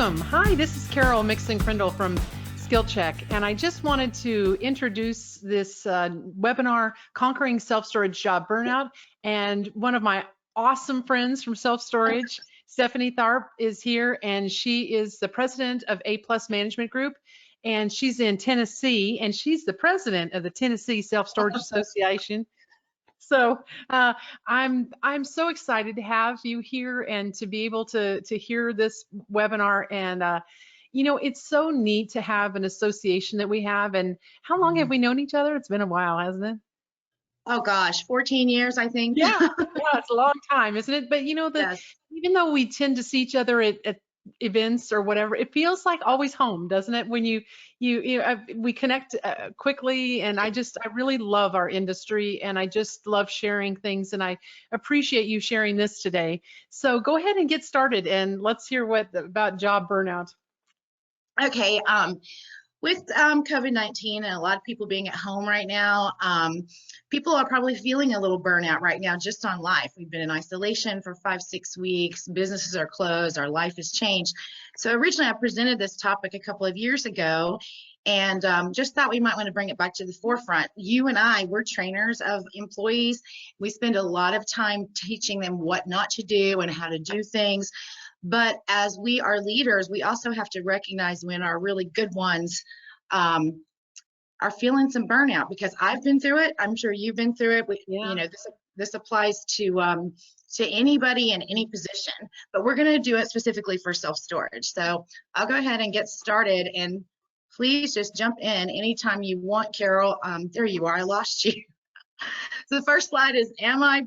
Welcome. Hi, this is Carol Mixon-Crindle from SkilCheck, and I just wanted to introduce this webinar, Conquering Self-Storage Job Burnout, and one of my awesome friends from self-storage, Stephanie Tharpe, is here, and she is the president of A+ Management Group, and she's in Tennessee, and she's the president of the Tennessee Self-Storage Association. So I'm so excited to have you here and to be able to hear this webinar. And it's so neat to have an association that we have. And how long have we known each other? It's been a while, hasn't it? Oh gosh, 14 years, I think. Yeah, it's a long time, isn't it? But Yes. even though we tend to see each other at events or whatever, it feels like always home, doesn't it? When we connect quickly, and I really love our industry, and I just love sharing things, and I appreciate you sharing this today. So go ahead and get started, and let's hear about job burnout. Okay. With COVID-19 and a lot of people being at home right now, people are probably feeling a little burnout right now just on life. We've been in isolation for 5-6 weeks. Businesses are closed. Our life has changed. So originally I presented this topic a couple of years ago, and just thought we might want to bring it back to the forefront. You and I, we're trainers of employees. We spend a lot of time teaching them what not to do and how to do things. But as we are leaders, we also have to recognize when our really good ones are feeling some burnout, because I've been through it. I'm sure you've been through it. This applies to anybody in any position, but we're going to do it specifically for self-storage. So I'll go ahead and get started, and please just jump in anytime you want, Carol. There you are. I lost you. So the first slide is, am I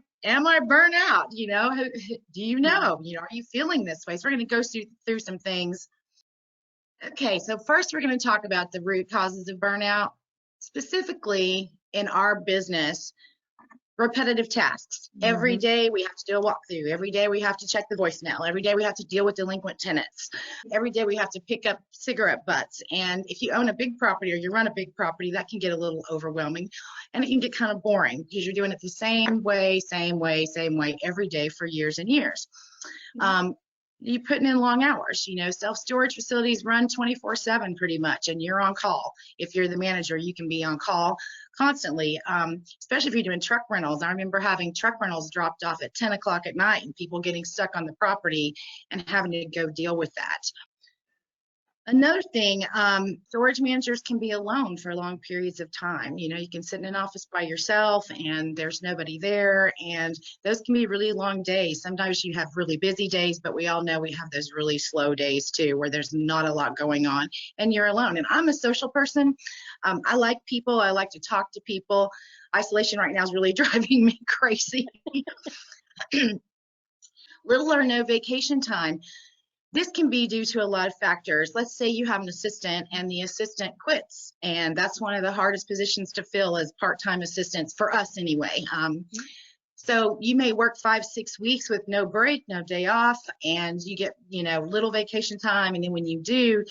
burnt out? Do you know? Are you feeling this way? So we're going to go through some things. Okay, so first we're going to talk about the root causes of burnout, specifically in our business. Repetitive tasks. Every day we have to do a walkthrough. Every day we have to check the voicemail. Every day we have to deal with delinquent tenants. Every day we have to pick up cigarette butts. And if you own a big property or you run a big property, that can get a little overwhelming, and it can get kind of boring because you're doing it the same way every day for years and years. You're putting in long hours. Self-storage facilities run 24/7 pretty much, and you're on call. If you're the manager, you can be on call constantly, especially if you're doing truck rentals. I remember having truck rentals dropped off at 10 o'clock at night and people getting stuck on the property and having to go deal with that. Another thing, storage managers can be alone for long periods of time. You can sit in an office by yourself and there's nobody there, and those can be really long days. Sometimes you have really busy days, but we all know we have those really slow days too, where there's not a lot going on and you're alone. And I'm a social person. I like people. I like to talk to people. Isolation right now is really driving me crazy. Little or no vacation time. This can be due to a lot of factors. Let's say you have an assistant and the assistant quits, and that's one of the hardest positions to fill as part-time assistants, for us anyway. So you may work 5-6 weeks with no break, no day off, and you get, little vacation time. And then when you do,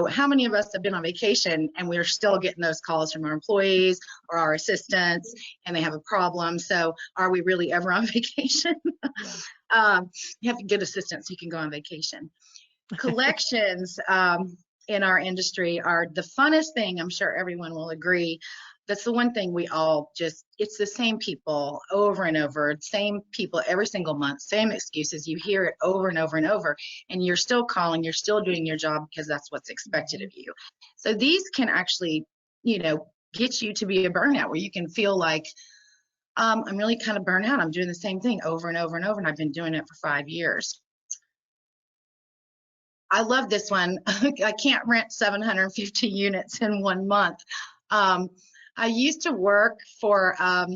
how many of us have been on vacation and we're still getting those calls from our employees or our assistants, and they have a problem? So are we really ever on vacation? You have to get assistants so you can go on vacation. Collections in our industry are the funnest thing. I'm sure everyone will agree. That's the one thing we all it's the same people over and over, same people every single month, same excuses. You hear it over and over and over, and you're still calling, you're still doing your job because that's what's expected of you. So these can actually, get you to be a burnout, where you can feel like, I'm really kind of burnt out. I'm doing the same thing over and over and over, and I've been doing it for 5 years. I love this one. I can't rent 750 units in 1 month. I used to work for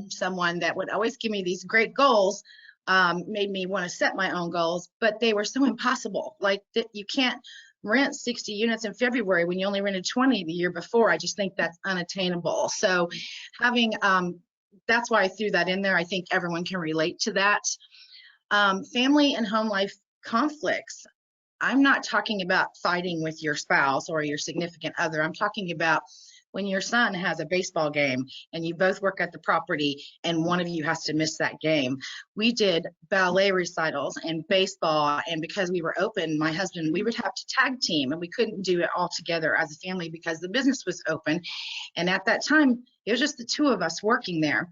someone that would always give me these great goals, made me want to set my own goals, but they were so impossible. Like that, you can't rent 60 units in February when you only rented 20 the year before. I just think that's unattainable. So having, that's why I threw that in there. I think everyone can relate to that. Family and home life conflicts. I'm not talking about fighting with your spouse or your significant other. I'm talking about when your son has a baseball game and you both work at the property and one of you has to miss that game. We did ballet recitals and baseball, and because we were open, my husband, we would have to tag team, and we couldn't do it all together as a family because the business was open. And at that time, it was just the two of us working there.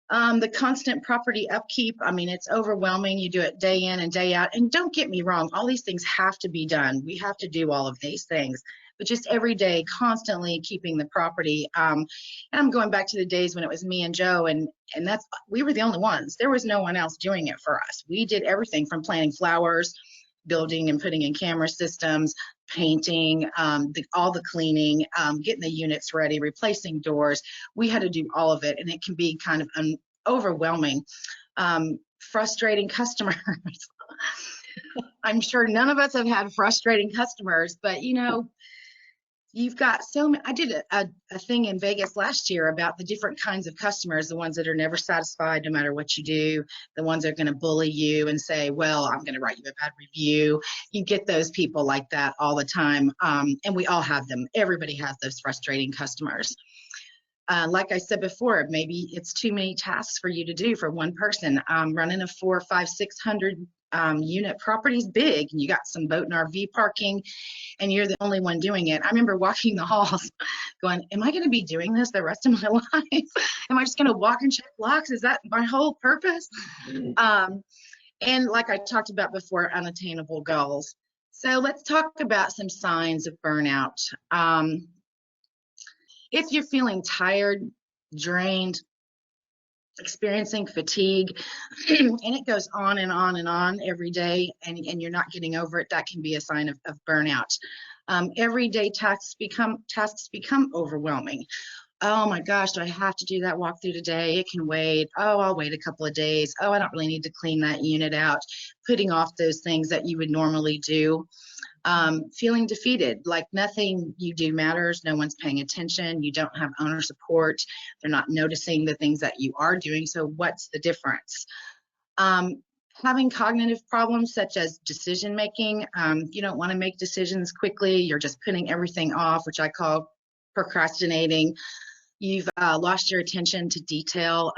The constant property upkeep, I mean, it's overwhelming. You do it day in and day out. And don't get me wrong, all these things have to be done. We have to do all of these things, but just every day, constantly keeping the property. And I'm going back to the days when it was me and Joe, and we were the only ones. There was no one else doing it for us. We did everything from planting flowers, building and putting in camera systems, painting, all the cleaning, getting the units ready, replacing doors. We had to do all of it, and it can be kind of overwhelming, frustrating customers. I'm sure none of us have had frustrating customers, but you know, you've got so many. I did a thing in Vegas last year about the different kinds of customers, the ones that are never satisfied no matter what you do, the ones that are going to bully you and say, well, I'm going to write you a bad review. You get those people like that all the time. And we all have them. Everybody has those frustrating customers. Like I said before, maybe it's too many tasks for you to do for one person. Running a 400, 500, 600 unit property is big, and you got some boat and RV parking, and you're the only one doing it. I remember walking the halls going, am I going to be doing this the rest of my life? Am I just going to walk and check locks? Is that my whole purpose? And like I talked about before, unattainable goals. So let's talk about some signs of burnout. If you're feeling tired, drained, experiencing fatigue, and it goes on and on and on every day, and you're not getting over it, that can be a sign of burnout. Everyday tasks become overwhelming. Oh my gosh, do I have to do that walkthrough today? It can wait. Oh, I'll wait a couple of days. Oh, I don't really need to clean that unit out. Putting off those things that you would normally do. Feeling defeated, like nothing you do matters. No one's paying attention. You don't have owner support. They're not noticing the things that you are doing. So what's the difference? Having cognitive problems such as decision making. You don't want to make decisions quickly. You're just putting everything off, which I call procrastinating. You've lost your attention to detail.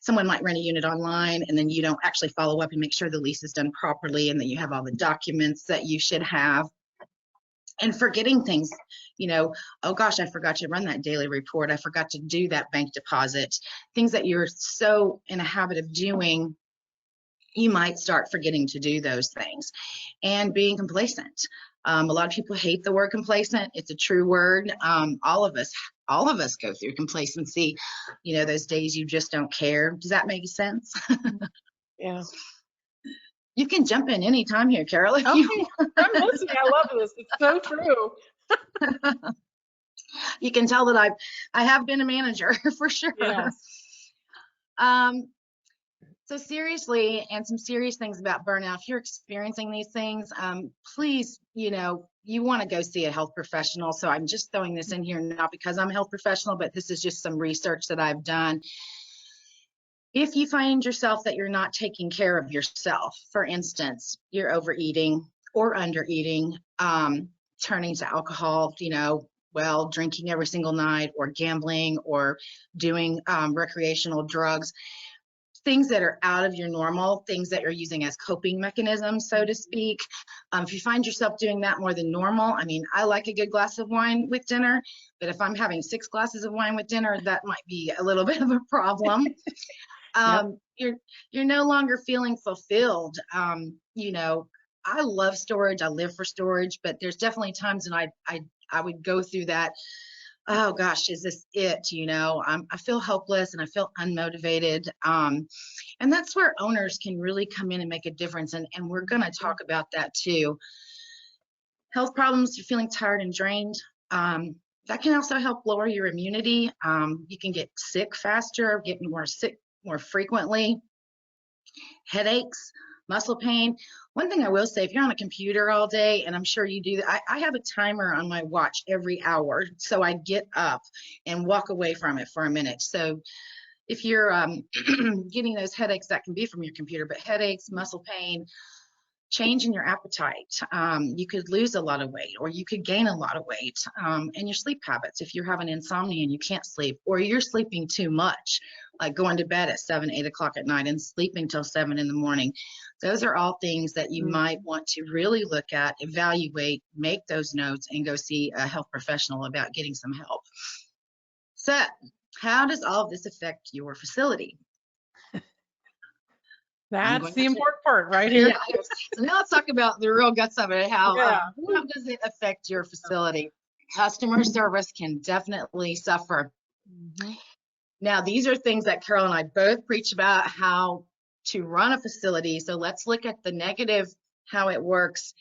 Someone might rent a unit online, and then you don't actually follow up and make sure the lease is done properly, and that you have all the documents that you should have. And forgetting things, you know, oh gosh, I forgot to run that daily report. I forgot to do that bank deposit. Things that you're so in a habit of doing, you might start forgetting to do those things. And being complacent. A lot of people hate the word complacent. It's a true word. All of us go through complacency, you know, those days you just don't care. Does that make sense? Yeah. You can jump in anytime here, Carol. If Okay, you I'm listening. I love this. It's so true. you can tell that I have been a manager for sure. Yes. So seriously, and some serious things about burnout, if you're experiencing these things, please, you know, you want to go see a health professional. So I'm just throwing this in here, not because I'm a health professional, but this is just some research that I've done. If you find yourself that you're not taking care of yourself, for instance, you're overeating or undereating, turning to alcohol, you know, well, drinking every single night, or gambling, or doing recreational drugs, things that are out of your normal, things that you're using as coping mechanisms, so to speak. If you find yourself doing that more than normal, I mean, I like a good glass of wine with dinner, but if I'm having 6 glasses of wine with dinner, that might be a little bit of a problem. Yep. You're no longer feeling fulfilled. You know, I love storage. I live for storage, but there's definitely times when I would go through that. Oh gosh, is this it? You know, I feel helpless and I feel unmotivated. And that's where owners can really come in and make a difference. And we're going to talk about that too. Health problems, you're feeling tired and drained. That can also help lower your immunity. You can get sick faster, get more sick more frequently. Headaches, muscle pain. One thing I will say, if you're on a computer all day, and I'm sure you do, I have a timer on my watch every hour. So I get up and walk away from it for a minute. So if you're getting those headaches, that can be from your computer, but headaches, muscle pain, change in your appetite. You could lose a lot of weight, or you could gain a lot of weight. And your sleep habits, if you're having insomnia and you can't sleep, or you're sleeping too much, like going to bed at 7, 8 o'clock at night and sleeping till 7 in the morning. Those are all things that you might want to really look at, evaluate, make those notes, and go see a health professional about getting some help. So, how does all of this affect your facility? That's the important part right here. Yeah. So now let's talk about the real guts of it. How does it affect your facility? Customer service can definitely suffer. Now, these are things that Carol and I both preach about, how to run a facility. So let's look at the negative, how it works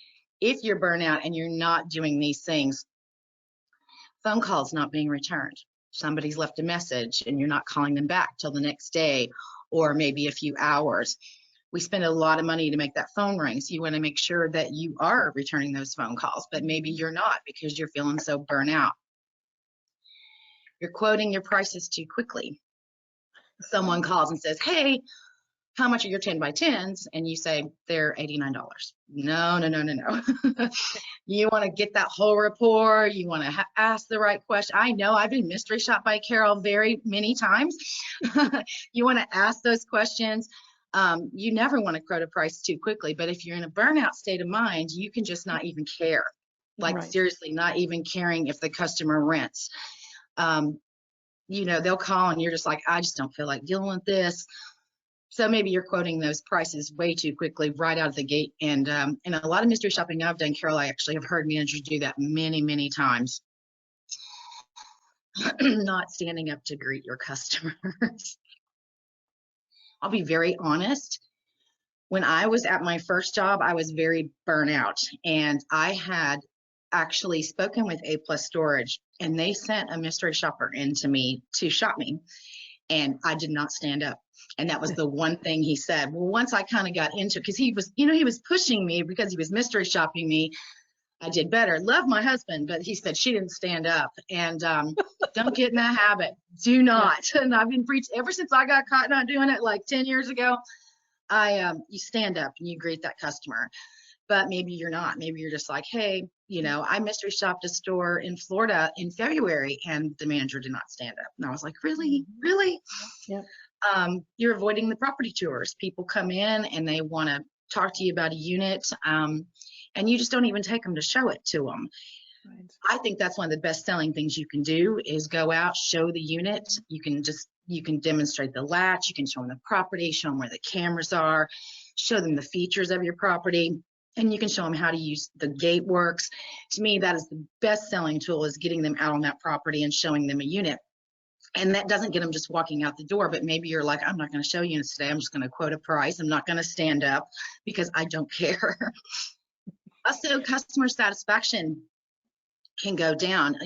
if you're burnout and you're not doing these things. Phone calls not being returned. Somebody's left a message and you're not calling them back till the next day or maybe a few hours. We spend a lot of money to make that phone ring. So you want to make sure that you are returning those phone calls, but maybe you're not because you're feeling so burnt out. You're quoting your prices too quickly. Someone calls and says, hey, how much are your 10 by 10s? And you say, they're $89. No. You want to get that whole rapport. You want to ask the right question. I know I've been mystery shopped by Carol very many times. You want to ask those questions. You never want to quote a price too quickly, but if you're in a burnout state of mind, you can just not even care. Like seriously, not even caring if the customer rents. You know, they'll call and you're just like, I just don't feel like dealing with this. So maybe you're quoting those prices way too quickly right out of the gate. And a lot of mystery shopping I've done, Carol, I actually have heard managers do that many, many times. Not standing up to greet your customers. I'll be very honest. When I was at my first job, I was very burnout, and I had actually spoken with A+ Storage, and they sent a mystery shopper into me to shop me, and I did not stand up. And that was the one thing he said. Well, once I kind of got into it, because he was, he was pushing me because he was mystery shopping me, I did better. Love my husband, but he said she didn't stand up. And don't get in that habit. Do not. And I've been preached ever since I got caught not doing it like 10 years ago. You stand up and you greet that customer. But maybe you're not. Maybe you're just like, hey, I mystery shopped a store in Florida in February and the manager did not stand up. And I was like, really? Yeah. You're avoiding the property tours. People come in and they want to talk to you about a unit, and you just don't even take them to show it to them. Right. I think that's one of the best selling things you can do is go out, show the unit. You can demonstrate the latch. You can show them the property, show them where the cameras are, show them the features of your property, and you can show them how to use the gate works. To me, that is the best selling tool, is getting them out on that property and showing them a unit. And that doesn't get them just walking out the door, but maybe you're like, I'm not going to show units today. I'm just going to quote a price. I'm not going to stand up because I don't care. Also, customer satisfaction can go down.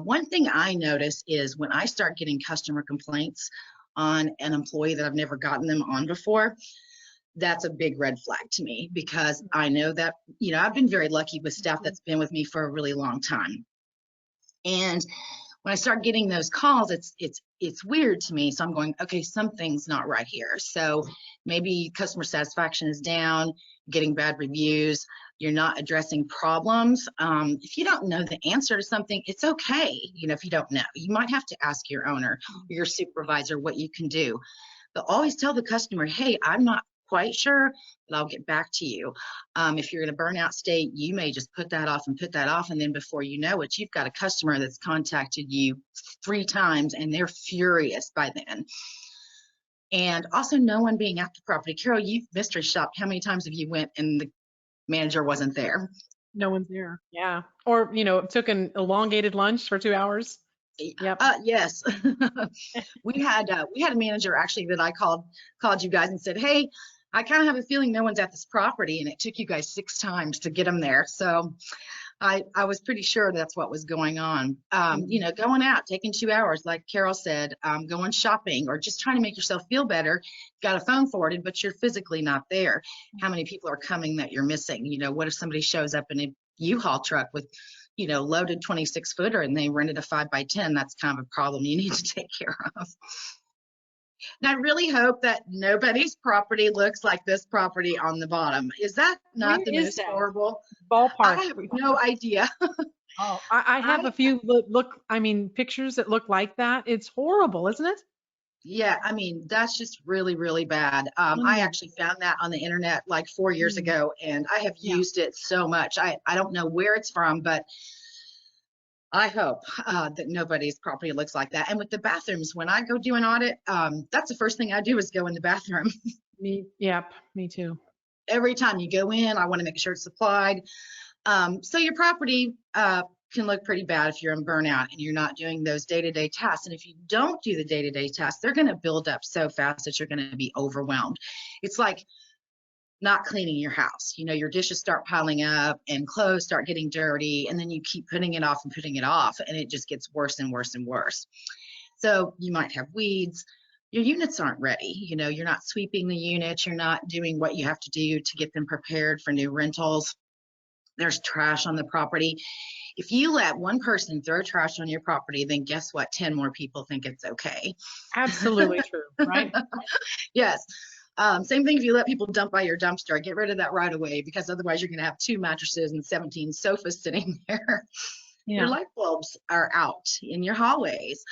One thing I notice is when I start getting customer complaints on an employee that I've never gotten them on before, that's a big red flag to me, because I know that, I've been very lucky with staff that's been with me for a really long time. And when I start getting those calls, it's weird to me. So I'm going, okay, something's not right here. So maybe customer satisfaction is down, getting bad reviews, you're not addressing problems. If you don't know the answer to something, it's okay. If you don't know, you might have to ask your owner or your supervisor what you can do. But always tell the customer, hey, I'm not quite sure, but I'll get back to you. If you're in a burnout state, you may just put that off, and then before you know it, you've got a customer that's contacted you 3 times and they're furious by then. And also no one being at the property. Carol, you've mystery shopped. How many times have you went and the manager wasn't there? No one's there. Yeah. Or, took an elongated lunch for 2 hours. Yep. Yes. we had a manager actually that I called you guys and said, hey, I kind of have a feeling no one's at this property, and it took you guys 6 times to get them there. So I was pretty sure that's what was going on. Going out, taking 2 hours, like Carol said, going shopping, or just trying to make yourself feel better. Got a phone forwarded, but you're physically not there. How many people are coming that you're missing? What if somebody shows up in a U-Haul truck with, loaded 26-footer and they rented a 5 by 10? That's kind of a problem you need to take care of. And I really hope that nobody's property looks like this property on the bottom. Is that Where not the is most that? horrible? I Ballpark. have no idea. Oh, I have I a few I mean, pictures that look like that. It's horrible, isn't it? Yeah, I mean, that's just really, really bad. I Mm, actually found that on the internet like 4 years mm, ago, and I have yeah. used it so much. I don't know where it's from, but I hope that nobody's property looks like that. And with the bathrooms, when I go do an audit, that's the first thing I do is go in the bathroom. Yep, me too. Every time you go in, I want to make sure it's supplied. So your property can look pretty bad if you're in burnout and you're not doing those day-to-day tasks. And if you don't do the day-to-day tasks, they're going to build up so fast that you're going to be overwhelmed. It's like not cleaning your house. You know, your dishes start piling up and clothes start getting dirty, and then you keep putting it off and putting it off, and it just gets worse and worse and worse. So you might have weeds. Your units aren't ready. You know, you're not sweeping the units. You're not doing what you have to do to get them prepared for new rentals. There's trash on the property. If you let one person throw trash on your property, then guess what? 10 more people think it's okay. Absolutely true, right? Yes. Same thing if you let people dump by your dumpster. Get rid of that right away, because otherwise you're going to have 2 mattresses and 17 sofas sitting there. Your Yeah. light bulbs are out in your hallways,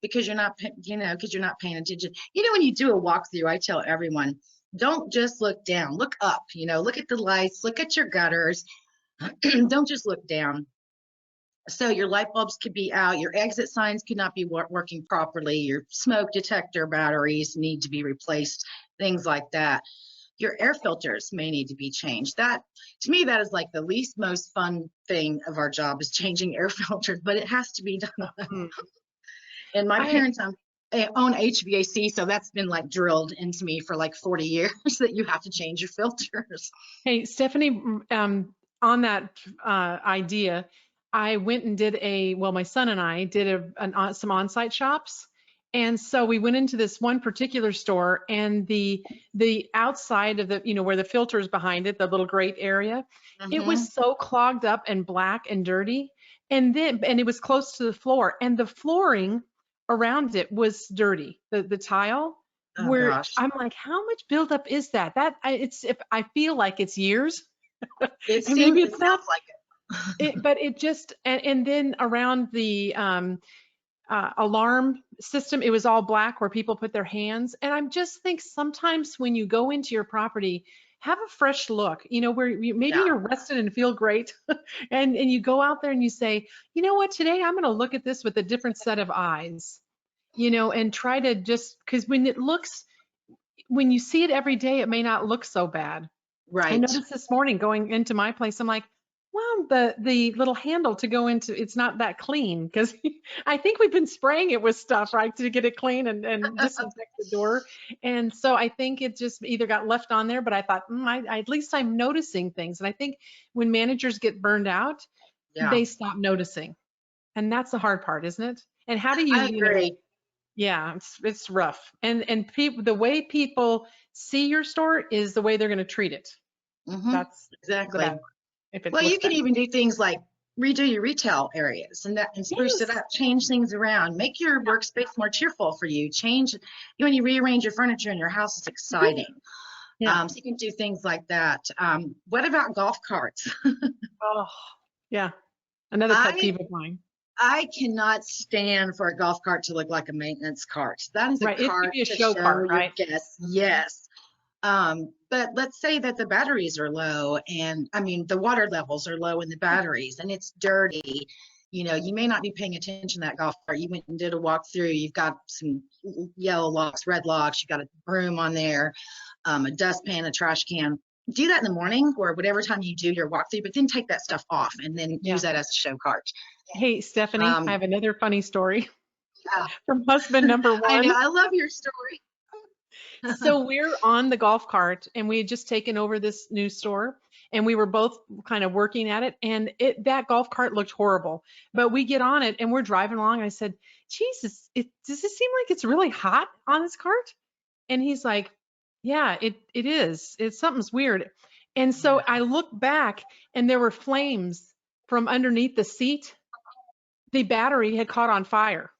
because you're not, because you're not paying attention. You know, when you do a walkthrough, I tell everyone, don't just look down, look up, look at the lights, look at your gutters. Don't just look down. So your light bulbs could be out, your exit signs could not be working properly, your smoke detector batteries need to be replaced, things like that. Your air filters may need to be changed. That, to me, that is like the least most fun thing of our job, is changing air filters, but it has to be done. Mm. And my I parents own HVAC, so that's been like drilled into me for like 40 years that you have to change your filters. Hey, Stephanie, on that idea, I went and did well, my son and I did some on-site shops. And so we went into this one particular store, and the outside of where the filter is behind it, the little grate area, it Mm-hmm. was so clogged up and black and dirty. And it was close to the floor, and the flooring around it was dirty, the tile, Oh where gosh, I'm like, how much buildup is that? It's, if I feel like it's years, and maybe it it's not. sounds like it. But it just, and then around the alarm system, it was all black where people put their hands. And I just think sometimes when you go into your property, have a fresh look, where maybe Yeah, you're rested and feel great, and you go out there and you say, you know what, today I'm going to look at this with a different set of eyes, and try to just, because when you see it every day, it may not look so bad. I right. noticed this morning going into my place, I'm like, wow, the little handle to go into, it's not that clean, because I think we've been spraying it with stuff, right, to get it clean and disinfect the door. And so I think it just either got left on there, but I thought, at least I'm noticing things. And I think when managers get burned out, Yeah, they stop noticing. And that's the hard part, isn't it? And how do I you know, agree. yeah, it's rough. And people, the way people see your store is the way they're going to treat it. Hmm. That's the bad Exactly. part, if it Well, you looks can bad. even do things like redo your retail areas and spruce it Yes. up, change things around, make your workspace more cheerful for you. When you rearrange your furniture in your house, it's Mhm. exciting. Yeah. So you can do things like that. What about golf carts? Oh, yeah. Another pet I peeve of mine. I cannot stand for a golf cart to look like a maintenance cart. That is a Right. It should cart be a to show show cart, your right? guests. Mhm. Yes. But let's say that the batteries are low, and I mean, the water levels are low in the batteries, and it's dirty. You may not be paying attention to that golf cart. You went and did a walkthrough. You've got some yellow locks, red locks. You've got a broom on there, a dustpan, a trash can. Do that in the morning or whatever time you do your walkthrough, but then take that stuff off and then use Yeah. that as a show cart. Hey, Stephanie, I Um, have another funny story yeah, from husband number I know. one. I love your story. So we're on the golf cart, and we had just taken over this new store, and we were both kind of working at it, and that golf cart looked horrible. But we get on it and we're driving along. I said, Jesus, does it seem like it's really hot on this cart? And he's like, yeah, it is. Something's weird. And so I look back, and there were flames from underneath the seat. The battery had caught on fire.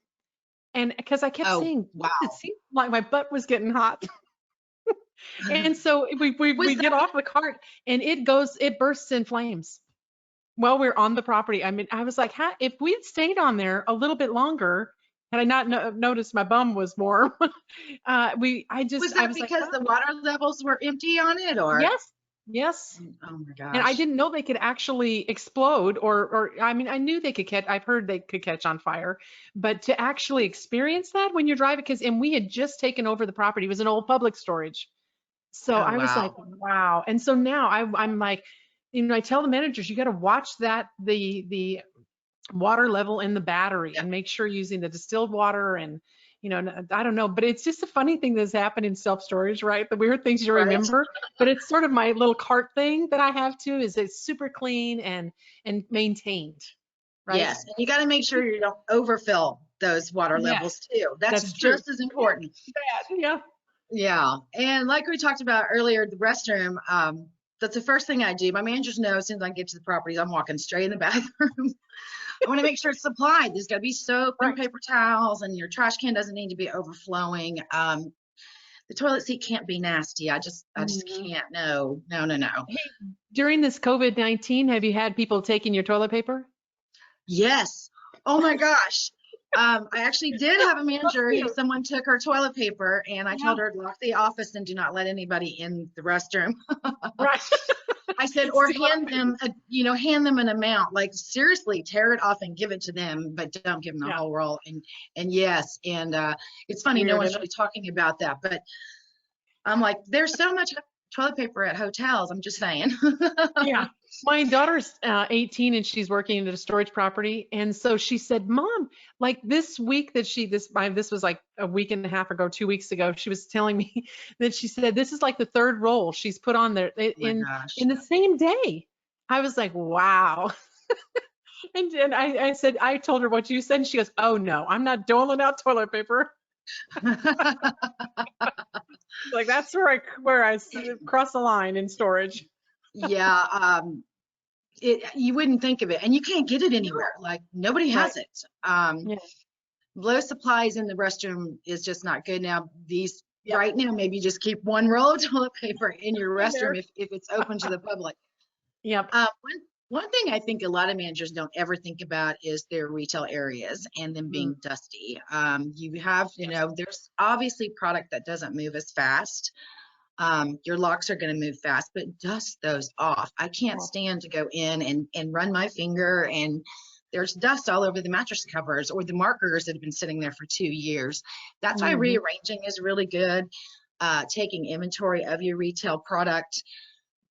And because I kept Oh, saying, wow. it seemed like my butt was getting hot. And so Was we that get off the cart and it bursts in flames while we're on the property. I mean, I was like, if we'd stayed on there a little bit longer, had I not noticed my bum was warm, was I that was like, because wow, the water levels were empty on it, or? yes, yes. Oh my And I gosh. didn't know they could actually explode or I mean, I knew they could catch, I've heard they could catch on fire, but to actually experience that when you're driving, and we had just taken over the property, it was an old public storage. So Oh I was like, wow. wow. And so now I'm like, I tell the managers, you got to watch the water level in the battery Yeah. and make sure using the distilled water and, I don't know, but it's just a funny thing that's happened in self-storage, right? The weird things you Right. remember, but it's sort of my little cart thing that I have too, is it's super clean and maintained, right? Yes, and you got to make sure you don't overfill those water Yes, levels too. That's that's true. just as important. Bad, yeah. Yeah, and like we talked about earlier, the restroom. That's the first thing I do. My managers know as soon as I get to the properties, I'm walking straight in the bathroom. I want to make sure it's supplied. There's got to be soap and Right. paper towels, and your trash can doesn't need to be overflowing. The toilet seat can't be nasty. I just Mhm. can't. No, no, no, no. Hey, during this COVID-19, have you had people taking your toilet paper? Yes. Oh my gosh. I actually did have a manager who Cute. someone took her toilet paper, and I Yeah. told her to lock the office and do not let anybody in the restroom. Right. I said, or hand them an amount. Like seriously, tear it off and give it to them, but don't give them the Yeah. whole roll. And yes, and it's funny, no Weird. one's really talking about that, but I'm like, there's so much toilet paper at hotels. I'm just saying. Yeah. My daughter's 18 and she's working at a storage property. And so she said, Mom, like this week that this was like a week and a half ago, 2 weeks ago, she was telling me that she said, this is like the third roll she's put on there Oh my in gosh. the same day. I was like, wow. And I said, I told her what you said. And she goes, oh no, I'm not doling out toilet paper. Like that's where cross the line in storage. Yeah, you wouldn't think of it, and you can't get it anywhere. Like nobody Right. has it. Yeah. Low supplies in the restroom is just not good. Now, these Yep. right now, maybe just keep one roll of toilet paper in your In restroom there. if it's open to the public. Yep. One thing I think a lot of managers don't ever think about is their retail areas and them Mm, being dusty. You have, yes. there's obviously product that doesn't move as fast. Your locks are going to move fast, but dust those off. I can't Well, stand to go in and run my finger and there's dust all over the mattress covers or the markers that have been sitting there for 2 years. That's why mhm. rearranging is really good. Taking inventory of your retail product,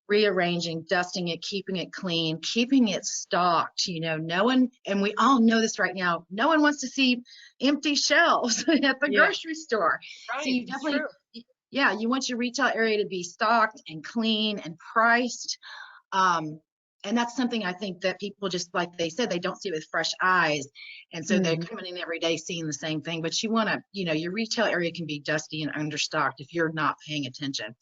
rearranging, dusting it, keeping it clean, keeping it stocked. No one, and we all know this right now, no one wants to see empty shelves at the Yeah. grocery store. So Right. you It's definitely, true. yeah, you want your retail area to be stocked and clean and priced. And that's something I think that people just, like they said, they don't see with fresh eyes. And so they're Mhm. coming in every day seeing the same thing. But you want to, your retail area can be dusty and understocked if you're not paying attention.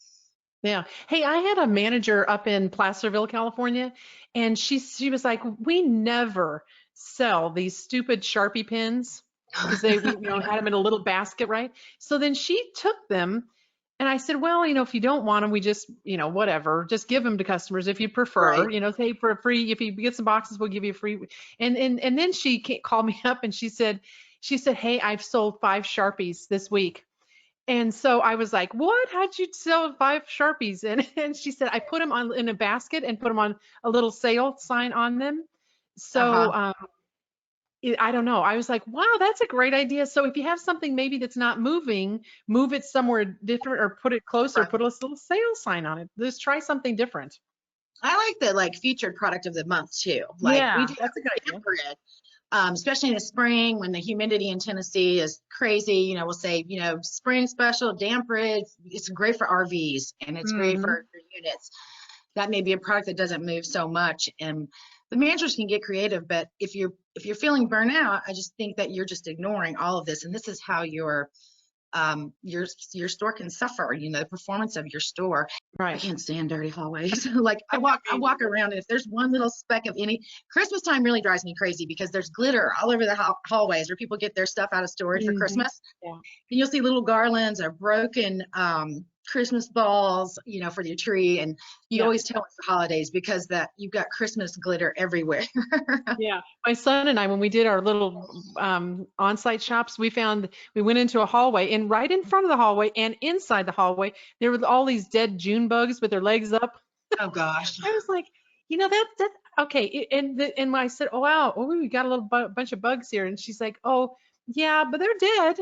Yeah. Hey, I had a manager up in Placerville, California, and she was like, "We never sell these stupid Sharpie pins because we had them in a little basket, right?" So then she took them, and I said, "Well, if you don't want them, we just, whatever, just give them to customers if you prefer. Right. Say for a free, if you get some boxes, we'll give you a free." And then she called me up and she said, "Hey, I've sold 5 Sharpies this week." And so I was like, "What? How'd you sell 5 Sharpies?" And she said, "I put them on in a basket and put them on a little sale sign on them." Uh-huh. So I don't know. I was like, "Wow, that's a great idea." So if you have something maybe that's not moving, move it somewhere different or put it closer, Right. put a little sale sign on it. Just try something different. I like the featured product of the month too. Like we Yeah, do that's a good idea. damper it, especially in the spring when the humidity in Tennessee is crazy. We'll say, spring special damper it. It's great for RVs and it's great Hmm. for units. That may be a product that doesn't move so much, and the managers can get creative. But if you're feeling burnout, I just think that you're just ignoring all of this, and this is how you're your store can suffer, the performance of your store. I Right. can't stand dirty hallways. Like I walk around, and if there's one little speck of any, Christmas time really drives me crazy because there's glitter all over the hallways where people get their stuff out of storage for Christmas. Yeah. And you'll see little garlands or broken Christmas balls, for your tree. And you Yeah. always tell it's the holidays because that you've got Christmas glitter everywhere. Yeah. My son and I, when we did our little on-site shops, we went into a hallway, and right in front of the hallway and inside the hallway, there were all these dead June bugs with their legs up. Oh gosh. I was like, that okay. And I said, oh wow, oh, we got a little bunch of bugs here. And she's like, oh yeah, but they're dead.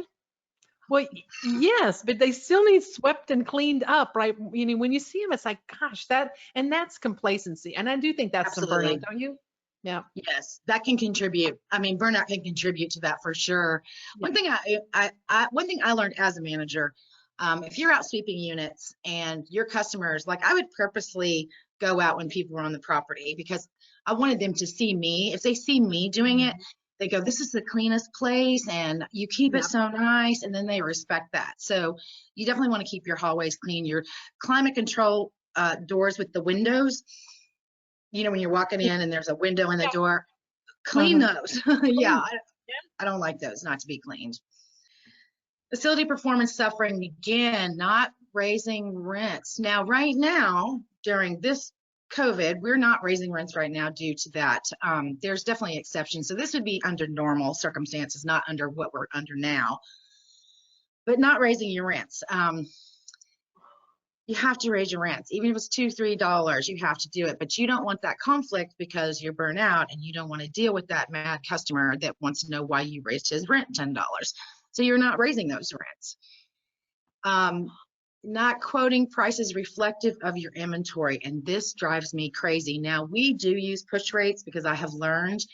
Well, yes, but they still need swept and cleaned up, right? When you see them, it's like, gosh, that's complacency. And I do think that's some Absolutely. burnout, don't you? Yeah. Yes, that can contribute. I mean, burnout can contribute to that for sure. Yeah. One thing I learned as a manager, if you're out sweeping units and your customers, like I would purposely go out when people were on the property because I wanted them to see me. If they see me doing it, they go, this is the cleanest place and you keep it so nice. And then they respect that. So you definitely want to keep your hallways clean. Your climate control doors with the windows, when you're walking in and there's a window in the door, clean those. Yeah, I don't like those not to be cleaned. Facility performance suffering, again, not raising rents. Now, right now, during this COVID, we're not raising rents right now due to that. There's definitely exceptions. So this would be under normal circumstances, not under what we're under now, but not raising your rents. You have to raise your rents. Even if it's $2, $3, you have to do it. But you don't want that conflict because you're burnt out and you don't want to deal with that mad customer that wants to know why you raised his rent $10. So you're not raising those rents. Not quoting prices reflective of your inventory. And this drives me crazy. Now, we do use push rates because I have learned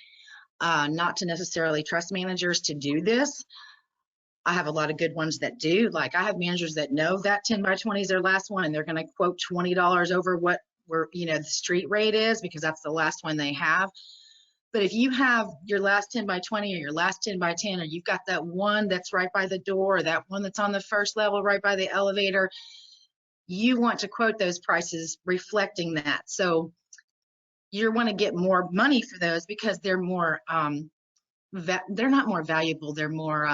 not to necessarily trust managers to do this. I have a lot of good ones that do. Like I have managers that know that 10 by 20 is their last one and they're going to quote $20 over what the street rate is because that's the last one they have. But if you have your last 10 by 20 or your last 10 by 10, or you've got that one that's right by the door, or that one that's on the first level right by the elevator, you want to quote those prices reflecting that. So you want to get more money for those because they're more they're not more valuable, they're more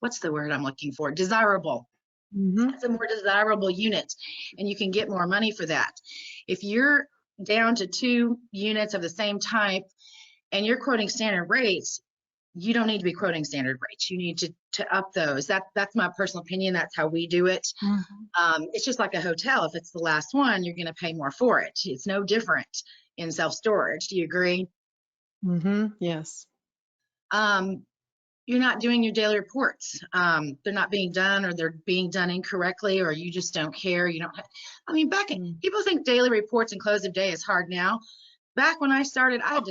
what's the word I'm looking for, desirable. It's a more desirable unit and you can get more money for that. If you're down to 2 units of the same type and you're quoting standard rates, you don't need to be quoting standard rates. You need to up those. That's my personal opinion. That's how we do it. It's just like a hotel. If it's the last one, you're going to pay more for it. It's no different in self-storage. Do you agree? Yes. You're not doing your daily reports. They're not being done, or they're being done incorrectly, or you just don't care. You don't. People think daily reports and close of day is hard now. Back when I started, I had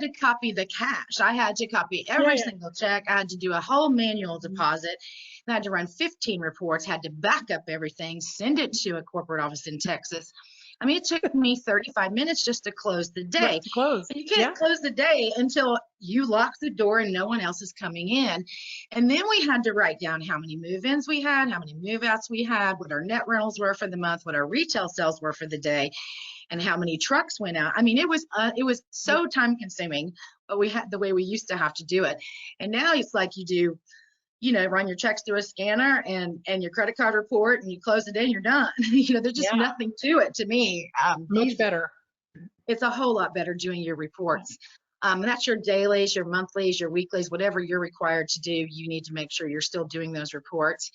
to copy the cash. I had to copy every single check. I had to do a whole manual deposit. I had to run 15 reports, had to back up everything, send it to a corporate office in Texas. I mean, it took me 35 minutes just to close the day. To close. And you can't close the day until you lock the door and no one else is coming in. And then we had to write down how many move-ins we had, how many move-outs we had, what our net rentals were for the month, what our retail sales were for the day, and how many trucks went out. I mean, it was so time consuming, but we had the way we used to have to do it. And now it's like you do, run your checks through a scanner and your credit card report and you close the day and you're done. There's just nothing to it to me. Much better. It's a whole lot better doing your reports. And that's your dailies, your monthlies, your weeklies, whatever you're required to do. You need to make sure you're still doing those reports.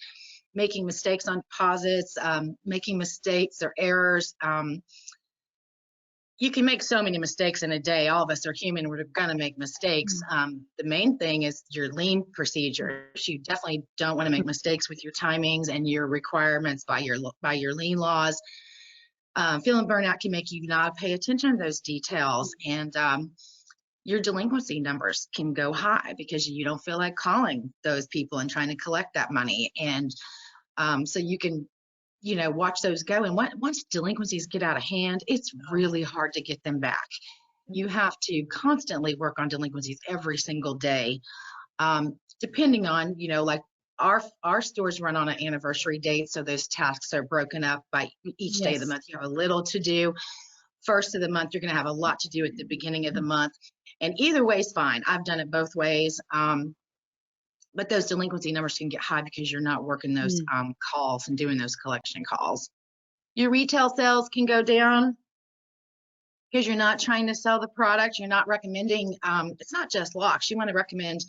Making mistakes on deposits, making mistakes or errors. You can make so many mistakes in a day. All of us are human. We're going to make mistakes. The main thing is your lean procedures. You definitely don't want to make mistakes with your timings and your requirements by your lean laws. Feeling burnout can make you not pay attention to those details, and your delinquency numbers can go high because you don't feel like calling those people and trying to collect that money. And so you can watch those go. And once delinquencies get out of hand, it's really hard to get them back. You have to constantly work on delinquencies every single day, depending on, like our stores run on an anniversary date, so those tasks are broken up by each day of the Yes. month. You have a little to do. First of the month, you're going to have a lot to do at the beginning of the month, and either way is fine. I've done it both ways. But those delinquency numbers can get high because you're not working those calls and doing those collection calls. Your retail sales can go down because you're not trying to sell the product. You're not recommending, it's not just locks. You want to recommend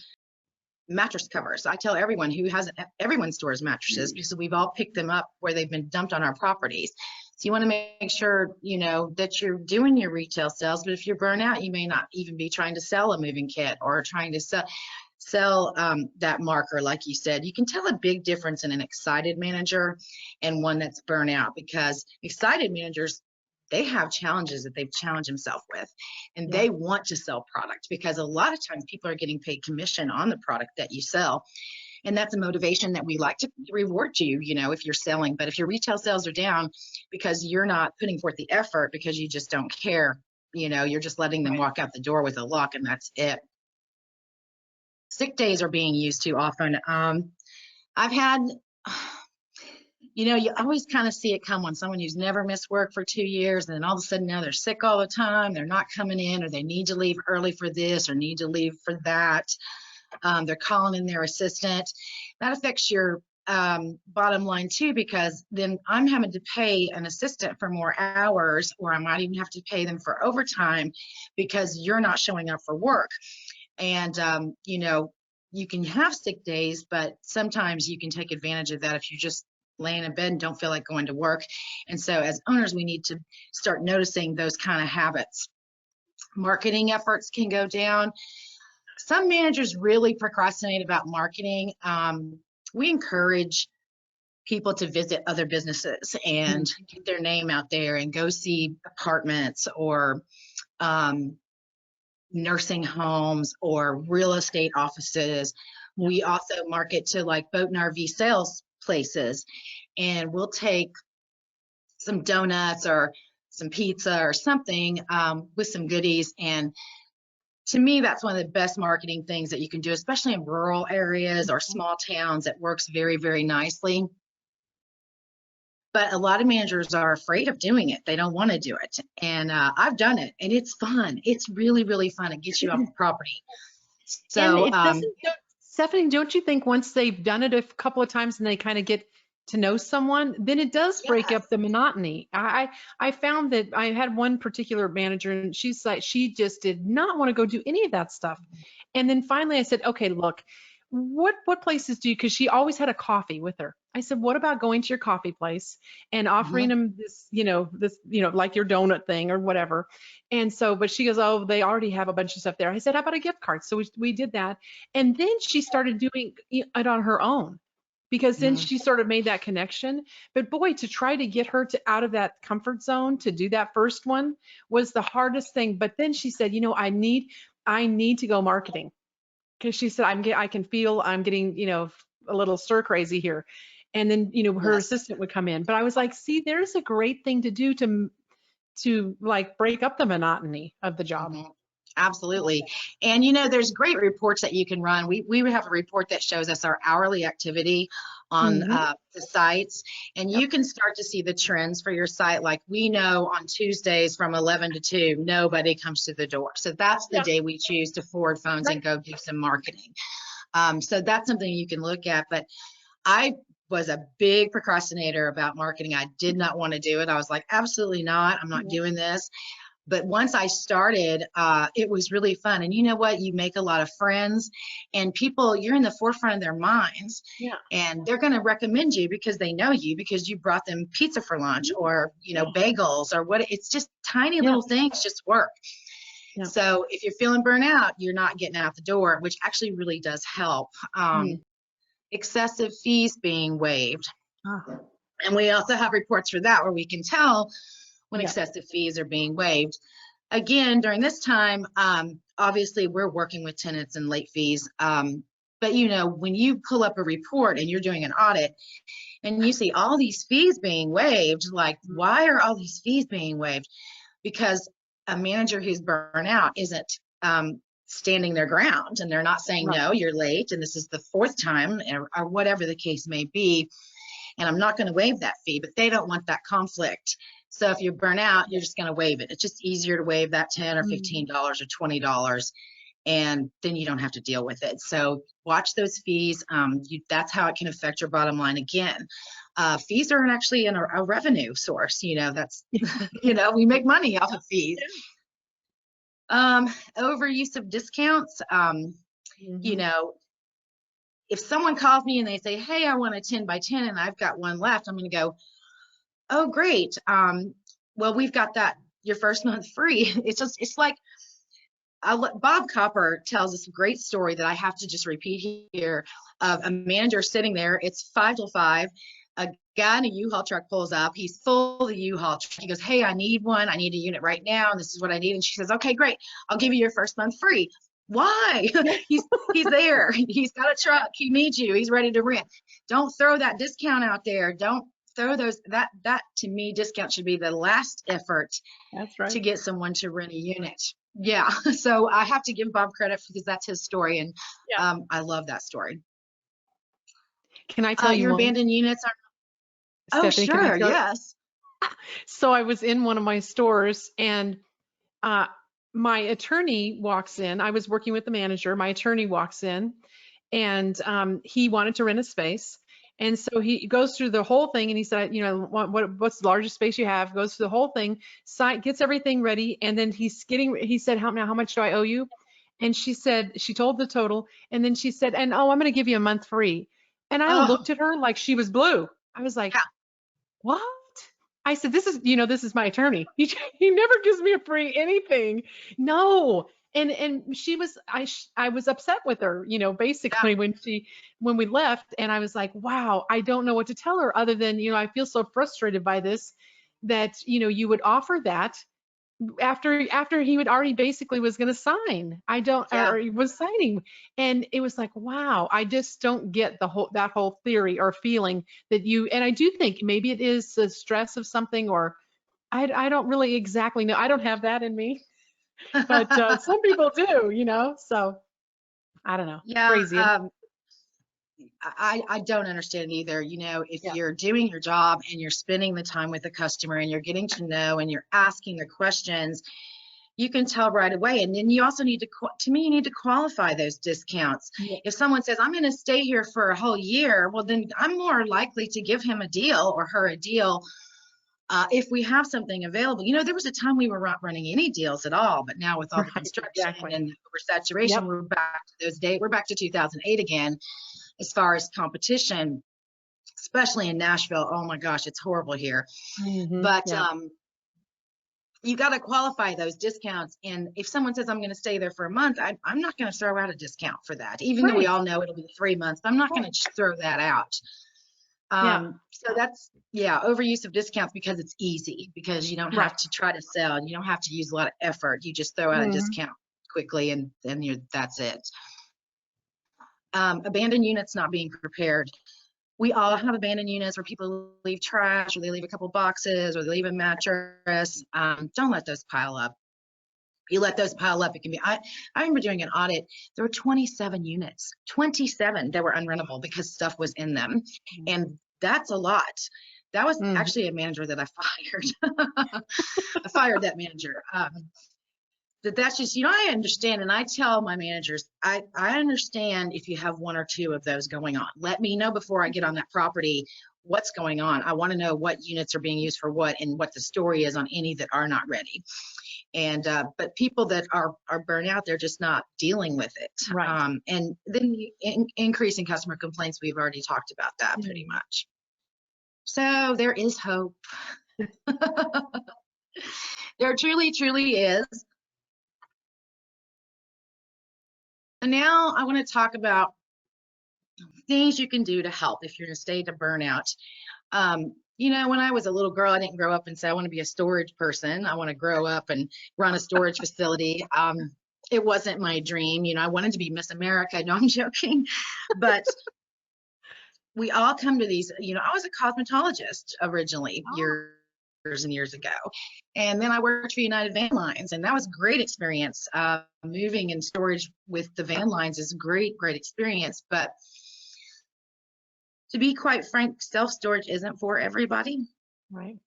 mattress covers. I tell everyone who hasn't, everyone stores mattresses because we've all picked them up where they've been dumped on our properties. So you want to make sure, you know, that you're doing your retail sales, but if you're burnt out, you may not even be trying to sell a moving kit or trying to sell that marker. Like you said, you can tell a big difference in an excited manager and one that's burnt out, because excited managers, they have challenges that they've challenged themselves with, and they want to sell product, because a lot of times people are getting paid commission on the product that you sell. And that's a motivation that we like to reward you, you know, if you're selling. But if your retail sales are down because you're not putting forth the effort, because you just don't care, you know, you're just letting them walk out the door with a lock and that's it. Sick days are being used too often. I've had, you know, you always kind of see it come when someone who's never missed work for 2 years, and then all of a sudden now they're sick all the time, they're not coming in, or they need to leave early for this or need to leave for that. They're calling in their assistant. That affects your bottom line too, because then I'm having to pay an assistant for more hours, or I might even have to pay them for overtime because you're not showing up for work. And, you know, you can have sick days, but sometimes you can take advantage of that if you just lay in a bed and don't feel like going to work. And so as owners, we need to start noticing those kind of habits. Marketing efforts can go down. Some managers really procrastinate about marketing. We encourage people to visit other businesses and get their name out there and go see apartments or nursing homes or real estate offices. We also market to like boat and RV sales places, and we'll take some donuts or some pizza or something with some goodies. And to me, that's one of the best marketing things that you can do, especially in rural areas or small towns. It works very, very nicely. But a lot of managers are afraid of doing it. They don't want to do it. And I've done it, and it's fun. It's really, really fun. It gets you off the property. So, and it doesn't, Stephanie, don't you think once they've done it a couple of times and they kind of get to know someone, then it does break up the monotony. I found that I had one particular manager, and she's like, she just did not want to go do any of that stuff. And then finally I said, okay, look, what places do you, because she always had a coffee with her. I said, what about going to your coffee place and offering them this, like your donut thing or whatever. And so, but she goes, oh, they already have a bunch of stuff there. I said, how about a gift card? So we did that. And then she started doing it on her own, because then she sort of made that connection. But boy, to try to get her to out of that comfort zone to do that first one was the hardest thing. But then she said, I need to go marketing, because she said, I can feel I'm getting, a little stir crazy here. And then, her assistant would come in. But I was like, see, there's a great thing to do to like break up the monotony of the job. Absolutely. And there's great reports that you can run. We have a report that shows us our hourly activity on the sites, and you can start to see the trends for your site. Like, we know on Tuesdays from 11 to 2, nobody comes to the door. So that's the day we choose to forward phones and go do some marketing. So that's something you can look at. But I was a big procrastinator about marketing. I did not want to do it. I was like, absolutely not. I'm not doing this. But once I started, it was really fun. And you know what? You make a lot of friends, and people, you're in the forefront of their minds. Yeah. And they're going to recommend you because they know you, because you brought them pizza for lunch or, bagels or what. It's just tiny little things just work. Yeah. So if you're feeling burnt out, you're not getting out the door, which actually really does help. Excessive fees being waived. And we also have reports for that where we can tell when excessive fees are being waived. Again, during this time, obviously we're working with tenants and late fees. But when you pull up a report and you're doing an audit and you see all these fees being waived, like, why are all these fees being waived? Because a manager who's burnt out isn't standing their ground and they're not saying, Right. no, you're late and this is the fourth time, or whatever the case may be, and I'm not going to waive that fee. But they don't want that conflict. So if you burn out, you're just going to waive it. It's just easier to waive that $10 or $15 or $20, and then you don't have to deal with it. So watch those fees. That's how it can affect your bottom line. Again, fees are actually a revenue source. That's, we make money off of fees. Overuse of discounts. If someone calls me and they say, hey, I want a 10 by 10 and I've got one left, I'm going to go, oh, great. Well, we've got that, your first month free. It's like, Bob Copper tells us a great story that I have to just repeat here of a manager sitting there. It's 5 till 5. A guy in a U-Haul truck pulls up. He's full of the U-Haul truck. He goes, hey, I need one. I need a unit right now. And this is what I need. And she says, okay, great. I'll give you your first month free. Why? He's there. He's got a truck. He needs you. He's ready to rent. Don't throw that discount out there. Don't throw those. That to me, discount should be the last effort. That's right. To get someone to rent a unit. Yeah. So I have to give Bob credit because that's his story. And I love that story. Can I tell you your one? abandoned units are? Stephanie, oh, sure. Yes. So I was in one of my stores and my attorney walks in. I was working with the manager. My attorney walks in and he wanted to rent a space. And so he goes through the whole thing and he said, what's the largest space you have? Goes through the whole thing, gets everything ready. And then he said, how much do I owe you? And she told the total. And then she said, and I'm going to give you a month free. And I looked at her like she was blue. I was like, what? I said, this is my attorney. He never gives me a free anything. No. And she was, I was upset with her, basically when we left, and I was like, wow, I don't know what to tell her other than, I feel so frustrated by this, that, you would offer that after he would already basically was going to sign. Or he was signing. And it was like, wow, I just don't get that whole theory or feeling that and I do think maybe it is the stress of something, or I don't really exactly know. I don't have that in me, but some people do, so I don't know. Yeah. Crazy. I don't understand either. If you're doing your job and you're spending the time with the customer and you're getting to know and you're asking the questions, you can tell right away. And then you also need to qualify those discounts. Yeah. If someone says, I'm going to stay here for a whole year, well, then I'm more likely to give him a deal or her a deal if we have something available. There was a time we were not running any deals at all, but now with all the construction and oversaturation, we're back to those days. We're back to 2008 again. As far as competition, especially in Nashville, oh my gosh, it's horrible here. But you got to qualify those discounts. And if someone says, I'm going to stay there for a month, I'm not going to throw out a discount for that, even though we all know it'll be 3 months. I'm not going to just throw that out. So that's, overuse of discounts because it's easy, because you don't have to try to sell. You don't have to use a lot of effort. You just throw out a discount quickly and then that's it. Abandoned units not being prepared. We all have abandoned units where people leave trash, or they leave a couple boxes, or they leave a mattress. Don't let those pile up. You let those pile up, it can be. I remember doing an audit. There were 27 units, 27 that were unrentable because stuff was in them, and that's a lot. That was actually a manager that I fired. I fired that manager. That's just, I understand. And I tell my managers, I understand if you have one or two of those going on. Let me know before I get on that property what's going on. I want to know what units are being used for what and what the story is on any that are not ready. And but people that are burnt out, they're just not dealing with it. Right. And then increasing customer complaints, we've already talked about that pretty much. So there is hope. There truly, truly is. And now I want to talk about things you can do to help if you're in a state of burnout. When I was a little girl, I didn't grow up and say, I want to be a storage person. I want to grow up and run a storage facility. It wasn't my dream. I wanted to be Miss America. No, I'm joking. But we all come to these, I was a cosmetologist originally years and years ago. And then I worked for United Van Lines, and that was a great experience. Moving and storage with the van lines is a great experience. But to be quite frank, self-storage isn't for everybody. Right.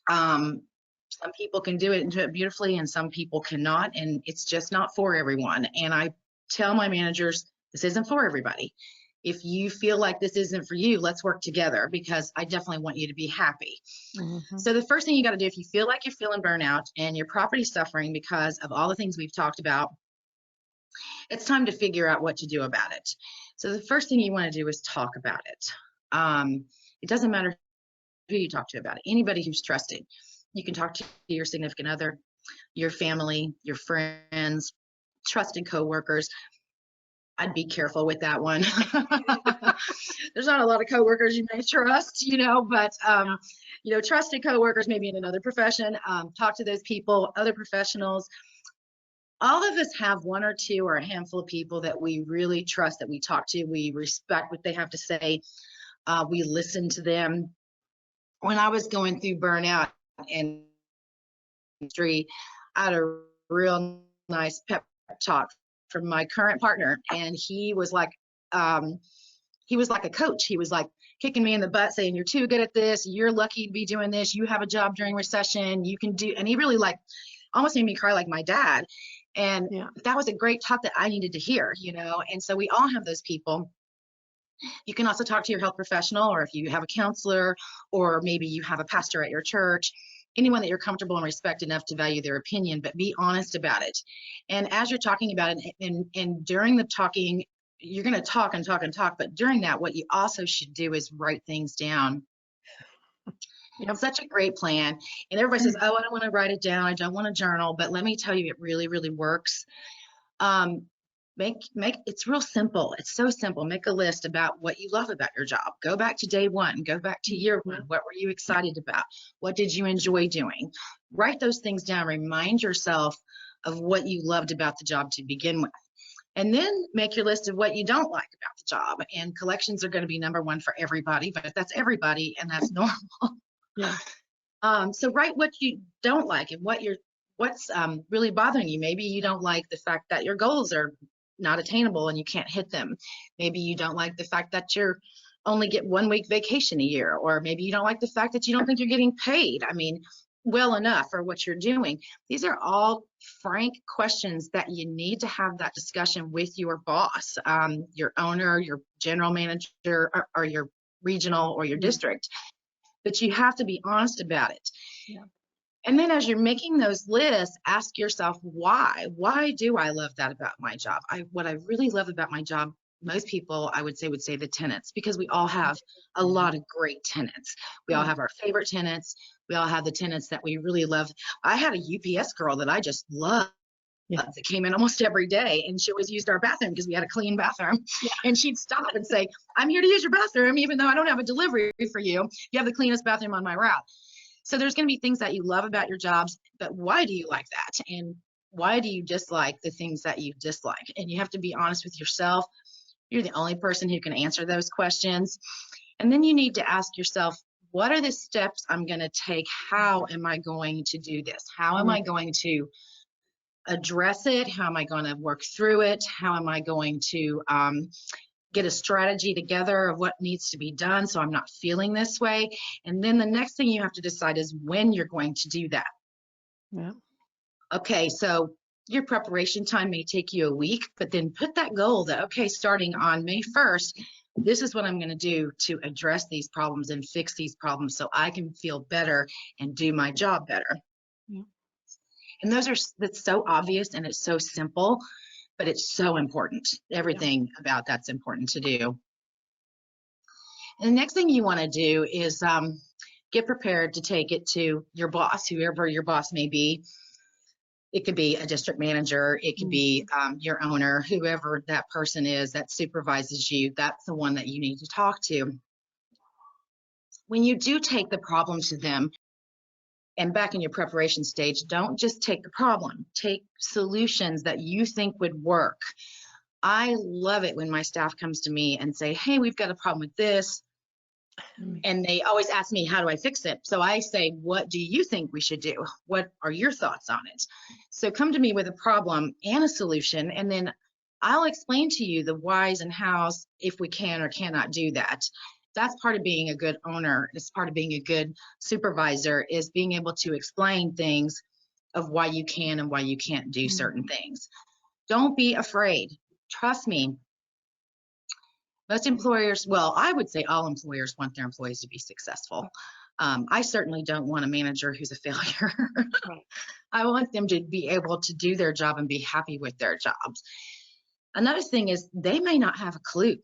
Some people can do it and do it beautifully, and some people cannot, and it's just not for everyone. And I tell my managers, this isn't for everybody. If you feel like this isn't for you, let's work together, because I definitely want you to be happy. So the first thing you got to do, if you feel like you're feeling burnout and your property's suffering because of all the things we've talked about, it's time to figure out what to do about it. So the first thing you want to do is talk about it. It doesn't matter who you talk to about it. Anybody who's trusted. You can talk to your significant other, your family, your friends, trusted coworkers. I'd be careful with that one. There's not a lot of coworkers you may trust, but trusted coworkers, maybe in another profession. Talk to those people, other professionals. All of us have one or two or a handful of people that we really trust, that we talk to. We respect what they have to say. We listen to them. When I was going through burnout and industry, I had a real nice pep talk from my current partner, and he was like a coach. He was like kicking me in the butt, saying, you're too good at this, you're lucky to be doing this, you have a job during recession, you can do. And he really almost made me cry like my dad. And that was a great talk that I needed to hear, and so we all have those people. You can also talk to your health professional, or if you have a counselor, or maybe you have a pastor at your church, anyone that you're comfortable and respect enough to value their opinion, but be honest about it. And as you're talking about it, and during the talking, you're going to talk and talk and talk, but during that, what you also should do is write things down. Such a great plan. And everybody says, oh, I don't want to write it down, I don't want to journal, but let me tell you, it really, really works. It's real simple. It's so simple. Make a list about what you love about your job. Go back to day one, go back to year one. What were you excited about? What did you enjoy doing? Write those things down. Remind yourself of what you loved about the job to begin with. And then make your list of what you don't like about the job. And collections are going to be number one for everybody, but that's everybody, and that's normal. So write what you don't like and what's really bothering you. Maybe you don't like the fact that your goals are not attainable and you can't hit them. Maybe you don't like the fact that you're only get 1 week vacation a year, or maybe you don't like the fact that you don't think you're getting paid, well enough for what you're doing. These are all frank questions that you need to have that discussion with your boss, your owner, your general manager, or your regional or your district. But you have to be honest about it. And then as you're making those lists, ask yourself, why? Why do I love that about my job? What I really love about my job, most people I would say the tenants, because we all have a lot of great tenants. We all have our favorite tenants. We all have the tenants that we really love. I had a UPS girl that I just loved. That came in almost every day, and she always used our bathroom because we had a clean bathroom. And she'd stop and say, I'm here to use your bathroom, even though I don't have a delivery for you. You have the cleanest bathroom on my route. So there's going to be things that you love about your jobs, but why do you like that? And why do you dislike the things that you dislike? And you have to be honest with yourself. You're the only person who can answer those questions. And then you need to ask yourself, what are the steps I'm going to take? How am I going to do this? How am I going to address it? How am I going to work through it? How am I going to get a strategy together of what needs to be done so I'm not feeling this way? And then the next thing you have to decide is when you're going to do that. Okay, so your preparation time may take you a week, but then put that goal that, okay, starting on May 1st, this is what I'm going to do to address these problems and fix these problems so I can feel better and do my job better. And that's so obvious and it's so simple, but it's so important. Everything about that's important to do. And the next thing you want to do is get prepared to take it to your boss, whoever your boss may be. It could be a district manager, it could be your owner, whoever that person is that supervises you. That's the one that you need to talk to. When you do take the problem to them, and back in your preparation stage, don't just take the problem, take solutions that you think would work. I love it when my staff comes to me and say, hey, we've got a problem with this. And they always ask me, how do I fix it? So I say, what do you think we should do? What are your thoughts on it? So come to me with a problem and a solution, and then I'll explain to you the whys and hows if we can or cannot do that. That's part of being a good owner. It's part of being a good supervisor, is being able to explain things of why you can and why you can't do certain things. Don't be afraid. Trust me. Most employers, well, I would say all employers want their employees to be successful. I certainly don't want a manager who's a failure. Right. I want them to be able to do their job and be happy with their jobs. Another thing is, they may not have a clue.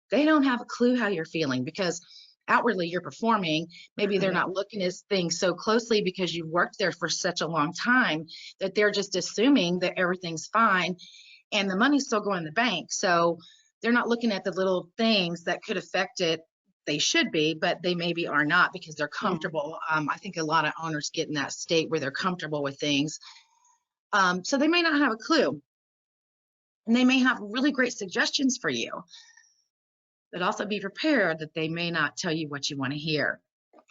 They don't have a clue how you're feeling, because outwardly you're performing. Maybe they're not looking at things so closely because you've worked there for such a long time that they're just assuming that everything's fine and the money's still going in the bank. So they're not looking at the little things that could affect it. They should be, but they maybe are not, because they're comfortable. I think a lot of owners get in that state where they're comfortable with things. So they may not have a clue. And they may have really great suggestions for you, but also be prepared that they may not tell you what you want to hear,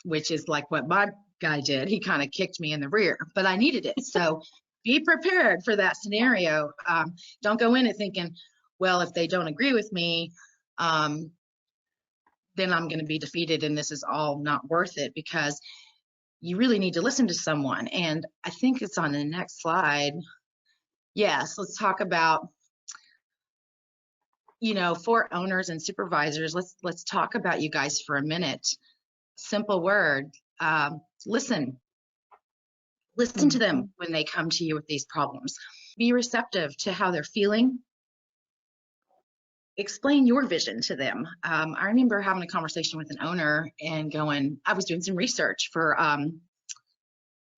which is like what my guy did. He kind of kicked me in the rear, but I needed it. So be prepared for that scenario. Don't go in it thinking, well, if they don't agree with me, then I'm going to be defeated and this is all not worth it, because you really need to listen to someone. And I think it's on the next slide. Yes, let's talk about, for owners and supervisors, let's talk about you guys for a minute. Simple word, listen. Listen to them when they come to you with these problems. Be receptive to how they're feeling. Explain your vision to them. I remember having a conversation with an owner and I was doing some research for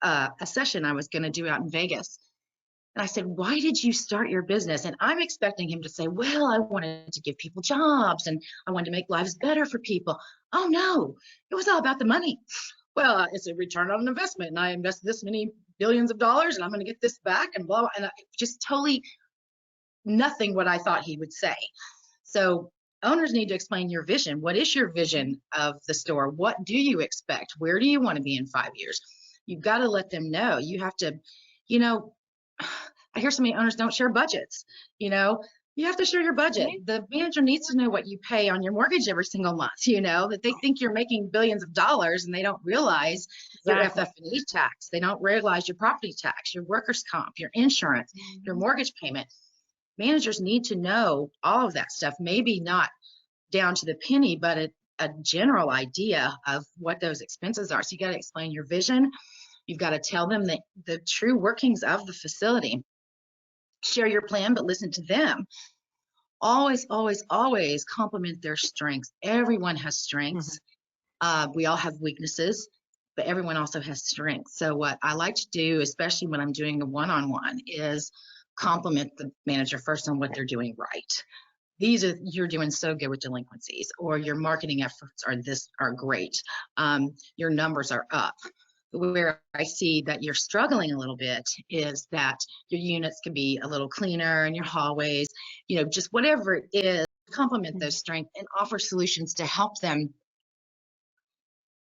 a session I was going to do out in Vegas. And I said, why did you start your business? And I'm expecting him to say, well, I wanted to give people jobs and I wanted to make lives better for people. Oh no, it was all about the money. Well, it's a return on investment, and I invested this many billions of dollars and I'm going to get this back, and blah, blah. And just totally nothing what I thought he would say. So owners need to explain your vision. What is your vision of the store? What do you expect? Where do you want to be in 5 years? You've got to let them know. You have to, I hear so many owners don't share budgets. You have to share your budget. The manager needs to know what you pay on your mortgage every single month, that they think you're making billions of dollars and they don't realize your FF&E tax. They don't realize your property tax, your workers' comp, your insurance, your mortgage payment. Managers need to know all of that stuff, maybe not down to the penny, but a general idea of what those expenses are. So you got to explain your vision. You've got to tell them the true workings of the facility. Share your plan, but listen to them. Always, always, always compliment their strengths. Everyone has strengths. We all have weaknesses, but everyone also has strengths. So what I like to do, especially when I'm doing a one-on-one, is compliment the manager first on what they're doing right. You're doing so good with delinquencies, or your marketing efforts are great. Your numbers are up. Where I see that you're struggling a little bit is that your units can be a little cleaner, and your hallways, just whatever it is, complement those strengths and offer solutions to help them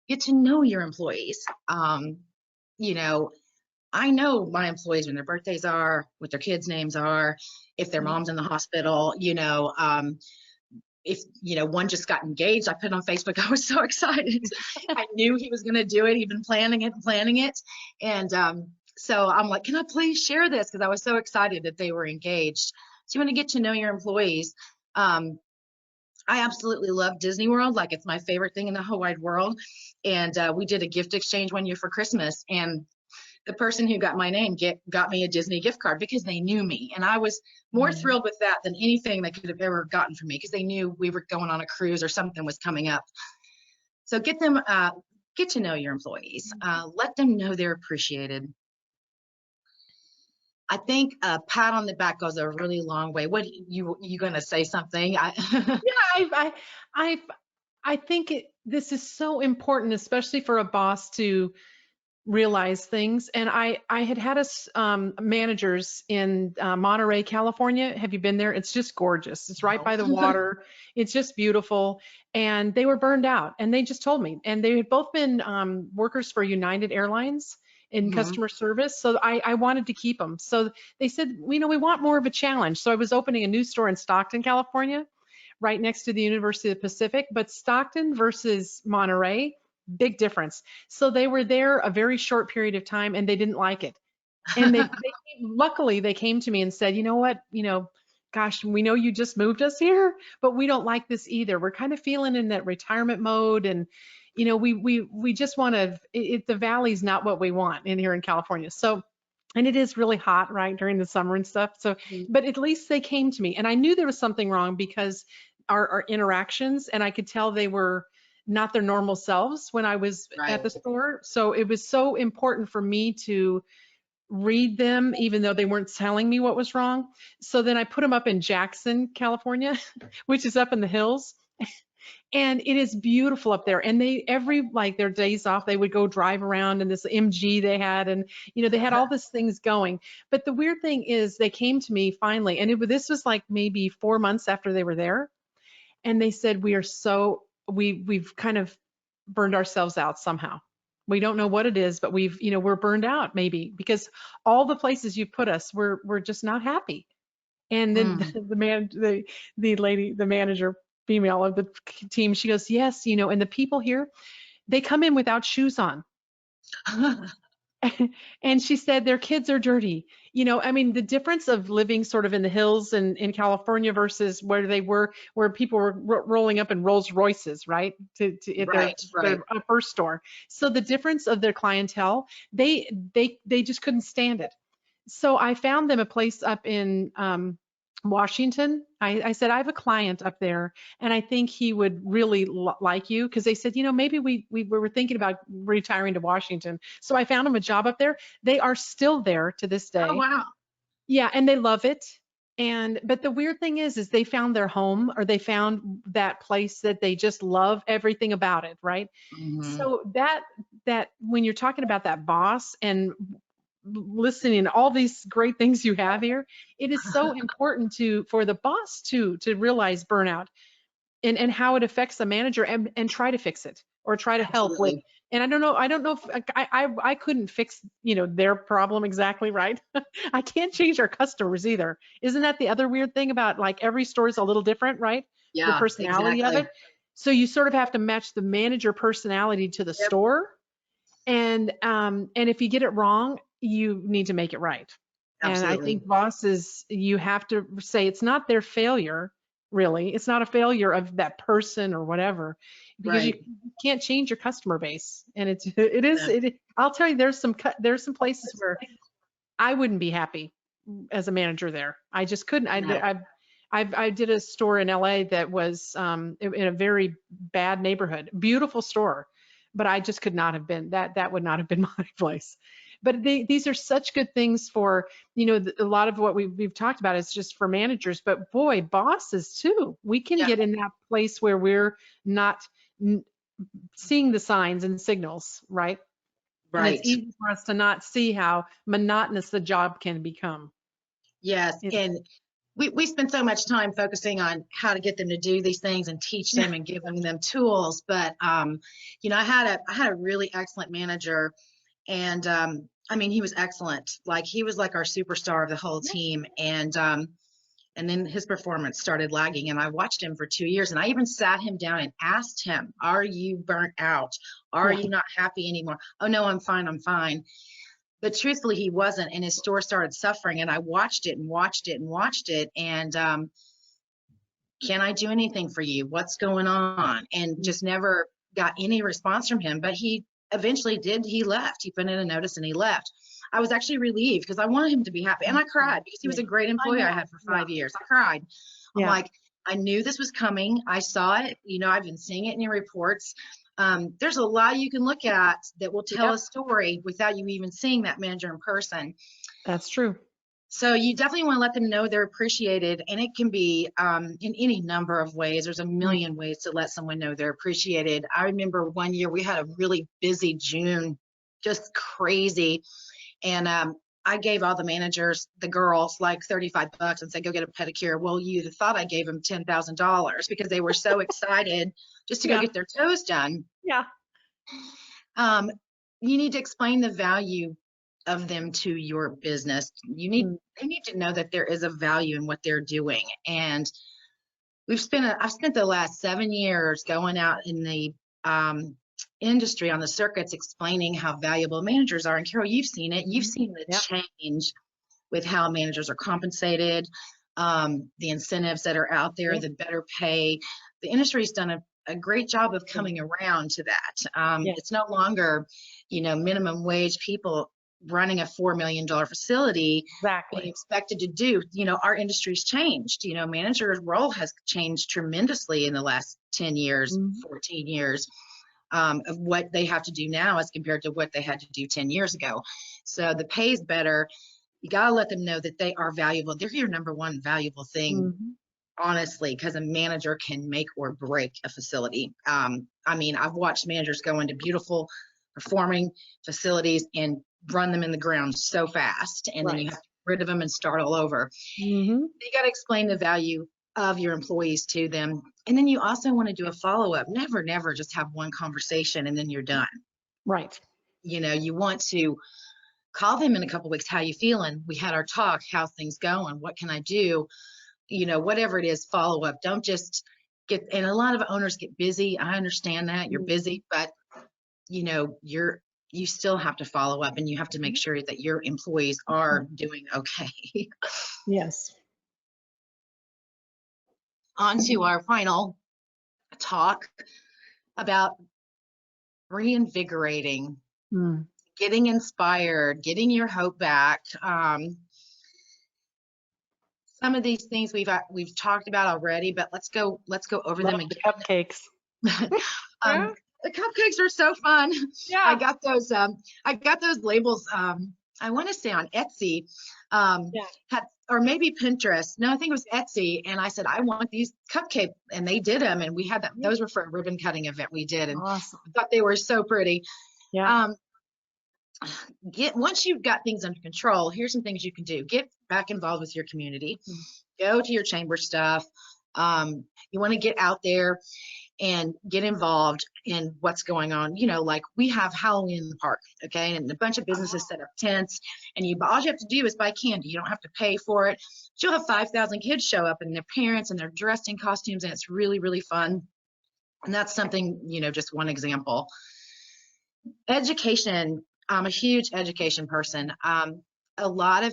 get to know your employees. I know my employees when their birthdays are, what their kids' names are, if their mom's in the hospital, if one just got engaged. I put it on Facebook. I was so excited. I knew he was going to do it. He'd been planning it. And so I'm like, can I please share this? Because I was so excited that they were engaged. So you want to get to know your employees. I absolutely love Disney World. Like, it's my favorite thing in the whole wide world. And we did a gift exchange one year for Christmas, and the person who got my name got me a Disney gift card because they knew me. And I was more thrilled with that than anything they could have ever gotten from me, because they knew we were going on a cruise or something was coming up. So get to know your employees. Let them know they're appreciated. I think a pat on the back goes a really long way. What you going to say something? Yeah, I think this is so important, especially for a boss to realize things. And I had had us managers in Monterey, California. Have you been there? It's just gorgeous. It's right No. by the water. It's just beautiful. And they were burned out, and they just told me. And they had both been workers for United Airlines in Mhm. customer service. So I wanted to keep them. So they said, you know, we want more of a challenge. So I was opening a new store in Stockton, California, right next to the University of the Pacific. But Stockton versus Monterey, big difference. So they were there a very short period of time, and they didn't like it. And luckily they came to me and said, you know what, gosh, we know you just moved us here, but we don't like this either. We're kind of feeling in that retirement mode, and we just want to. The valley's not what we want in here in California. So, and it is really hot, right, during the summer and stuff. So, Mhm. but at least they came to me, and I knew there was something wrong because our interactions, and I could tell they were not their normal selves when I was at Right. the store. So it was so important for me to read them, even though they weren't telling me what was wrong. So then I put them up in Jackson, California, which is up in the hills. And it is beautiful up there. And they, every, like their days off, they would go drive around in this MG they had. And, they had all these things going. But the weird thing is they came to me finally, and this was like maybe 4 months after they were there. And they said, we've kind of burned ourselves out somehow. We don't know what it is, but we're burned out maybe because all the places you put us, we're just not happy. And then Mm. the lady, the manager, female of the team, she goes, yes, and the people here, they come in without shoes on. And she said their kids are dirty. I mean, the difference of living sort of in the hills and in California versus where they were, where people were rolling up in Rolls Royces, right, to at Right, right. their first store. So the difference of their clientele, they just couldn't stand it. So I found them a place up in Washington. I said, I have a client up there, and I think he would really like you, because they said, maybe we were thinking about retiring to Washington. So I found them a job up there. They are still there to this Oh, day. wow. Yeah, and they love it. But the weird thing is they found their home, or they found that place that they just love everything about it, right? Mhm. So that when you're talking about that boss and listening to all these great things you have here, it is so important for the boss to realize burnout and how it affects the manager, and try to fix it, or try to help with. Absolutely. And I don't know if I couldn't fix their problem exactly, right? I can't change our customers either. Isn't that the other weird thing about, like, every store is a little different, right? The Yeah, personality of exactly. it. So you sort of have to match the manager personality to the Yep, store. And if you get it wrong, you need to make it right. And I absolutely. think bosses, you have to say it's not their failure, really. It's not a failure of that person or whatever, because you Right. can't change your customer base. And No. I'll tell you, there's some places where I wouldn't be happy as a manager there. I just couldn't. No. I did a store in LA that was in a very bad neighborhood, beautiful store, but I just could not have been that. That would not have been my place. But these are such good things for, a lot of what we've talked about is just for managers, but boy, bosses too. We can Yeah, get in that place where we're not n- seeing the signs and signals, right? And it's right. easy for us to not see how monotonous the job can become. Yes. It, And we spend so much time focusing on how to get them to do these things and teach them and giving them tools. But I had a really excellent manager, and I mean, he was excellent. Like, he was like our superstar of the whole team. And then his performance started lagging, and I watched him for 2 years, and I even sat him down and asked him, are you burnt out? Are yeah, you not happy anymore? Oh no, I'm fine, I'm fine. But truthfully, he wasn't, and his store started suffering, and I watched it and watched it and watched it. And can I do anything for you? What's going on? And just never got any response from him. But he eventually did. He left. He put in a notice and he left. I was actually relieved because I wanted him to be happy. And I cried because he was yeah. a great I employee I know. had for Yeah, 5 years. I cried. I'm yeah, like, I knew this was coming. I saw it. I've been seeing it in your reports. There's a lot you can look at that will tell a yep, story without you even seeing that manager in person. that's true. So you definitely want to let them know they're appreciated, and it can be in any number of ways. There's a Mm, million ways to let someone know they're appreciated. I remember one year we had a really busy June, just crazy. And I gave all the managers, the girls, like $35 and said, go get a pedicure. Well, you'd have thought I gave them $10,000 because they were so excited just to go Yeah. get their toes done. Yeah. You need to explain the value of them to your business. They need to know that there is a value in what they're doing. And I've spent the last 7 years going out in the industry on the circuits explaining how valuable managers are. And Carol, you've seen it. You've seen the change with how managers are compensated, the incentives that are out there, the better pay. The industry's done a great job of coming around to that. It's no longer, minimum wage people running a $4 million facility being expected to do. Our industry's changed. Manager's role has changed tremendously in the last 10 years, 14 years. Of what they have to do now as compared to what they had to do 10 years ago. So the pay is better. You got to let them know that they are valuable. They're your number one valuable thing, honestly, because a manager can make or break a facility. I've watched managers go into beautiful performing facilities and run them in the ground so fast, and then you have to get rid of them and start all over. You got to explain the value of your employees to them. And then you also want to do a follow-up. Never just have one conversation and then you're done. Right. You want to call them in a couple of weeks. How you feeling? We had our talk. How's things going? What can I do? Whatever it is, follow up. Don't just and a lot of owners get busy. I understand that you're busy, but you still have to follow up, and you have to make sure that your employees are doing okay. Yes. On to our final talk about reinvigorating, getting inspired, getting your hope back. Some of these things we've talked about already, but let's go over them again. Cupcakes. The cupcakes are so fun. Yeah. I got those labels. I want to say on Etsy, or maybe Pinterest. No, I think it was Etsy. And I said, I want these cupcakes, and they did them. And we had that. Those were for a ribbon cutting event we did, and awesome. I thought they were so pretty. Yeah. Once you've got things under control, here's some things you can do. Get back involved with your community. Go to your chamber stuff. You want to get out there and get involved in what's going on. Like we have Halloween in the park, okay? And a bunch of businesses set up tents, and all you have to do is buy candy. You don't have to pay for it. But you'll have 5,000 kids show up, and their parents, and they're dressed in costumes, and it's really, really fun. And that's something, just one example. Education. I'm a huge education person. A lot of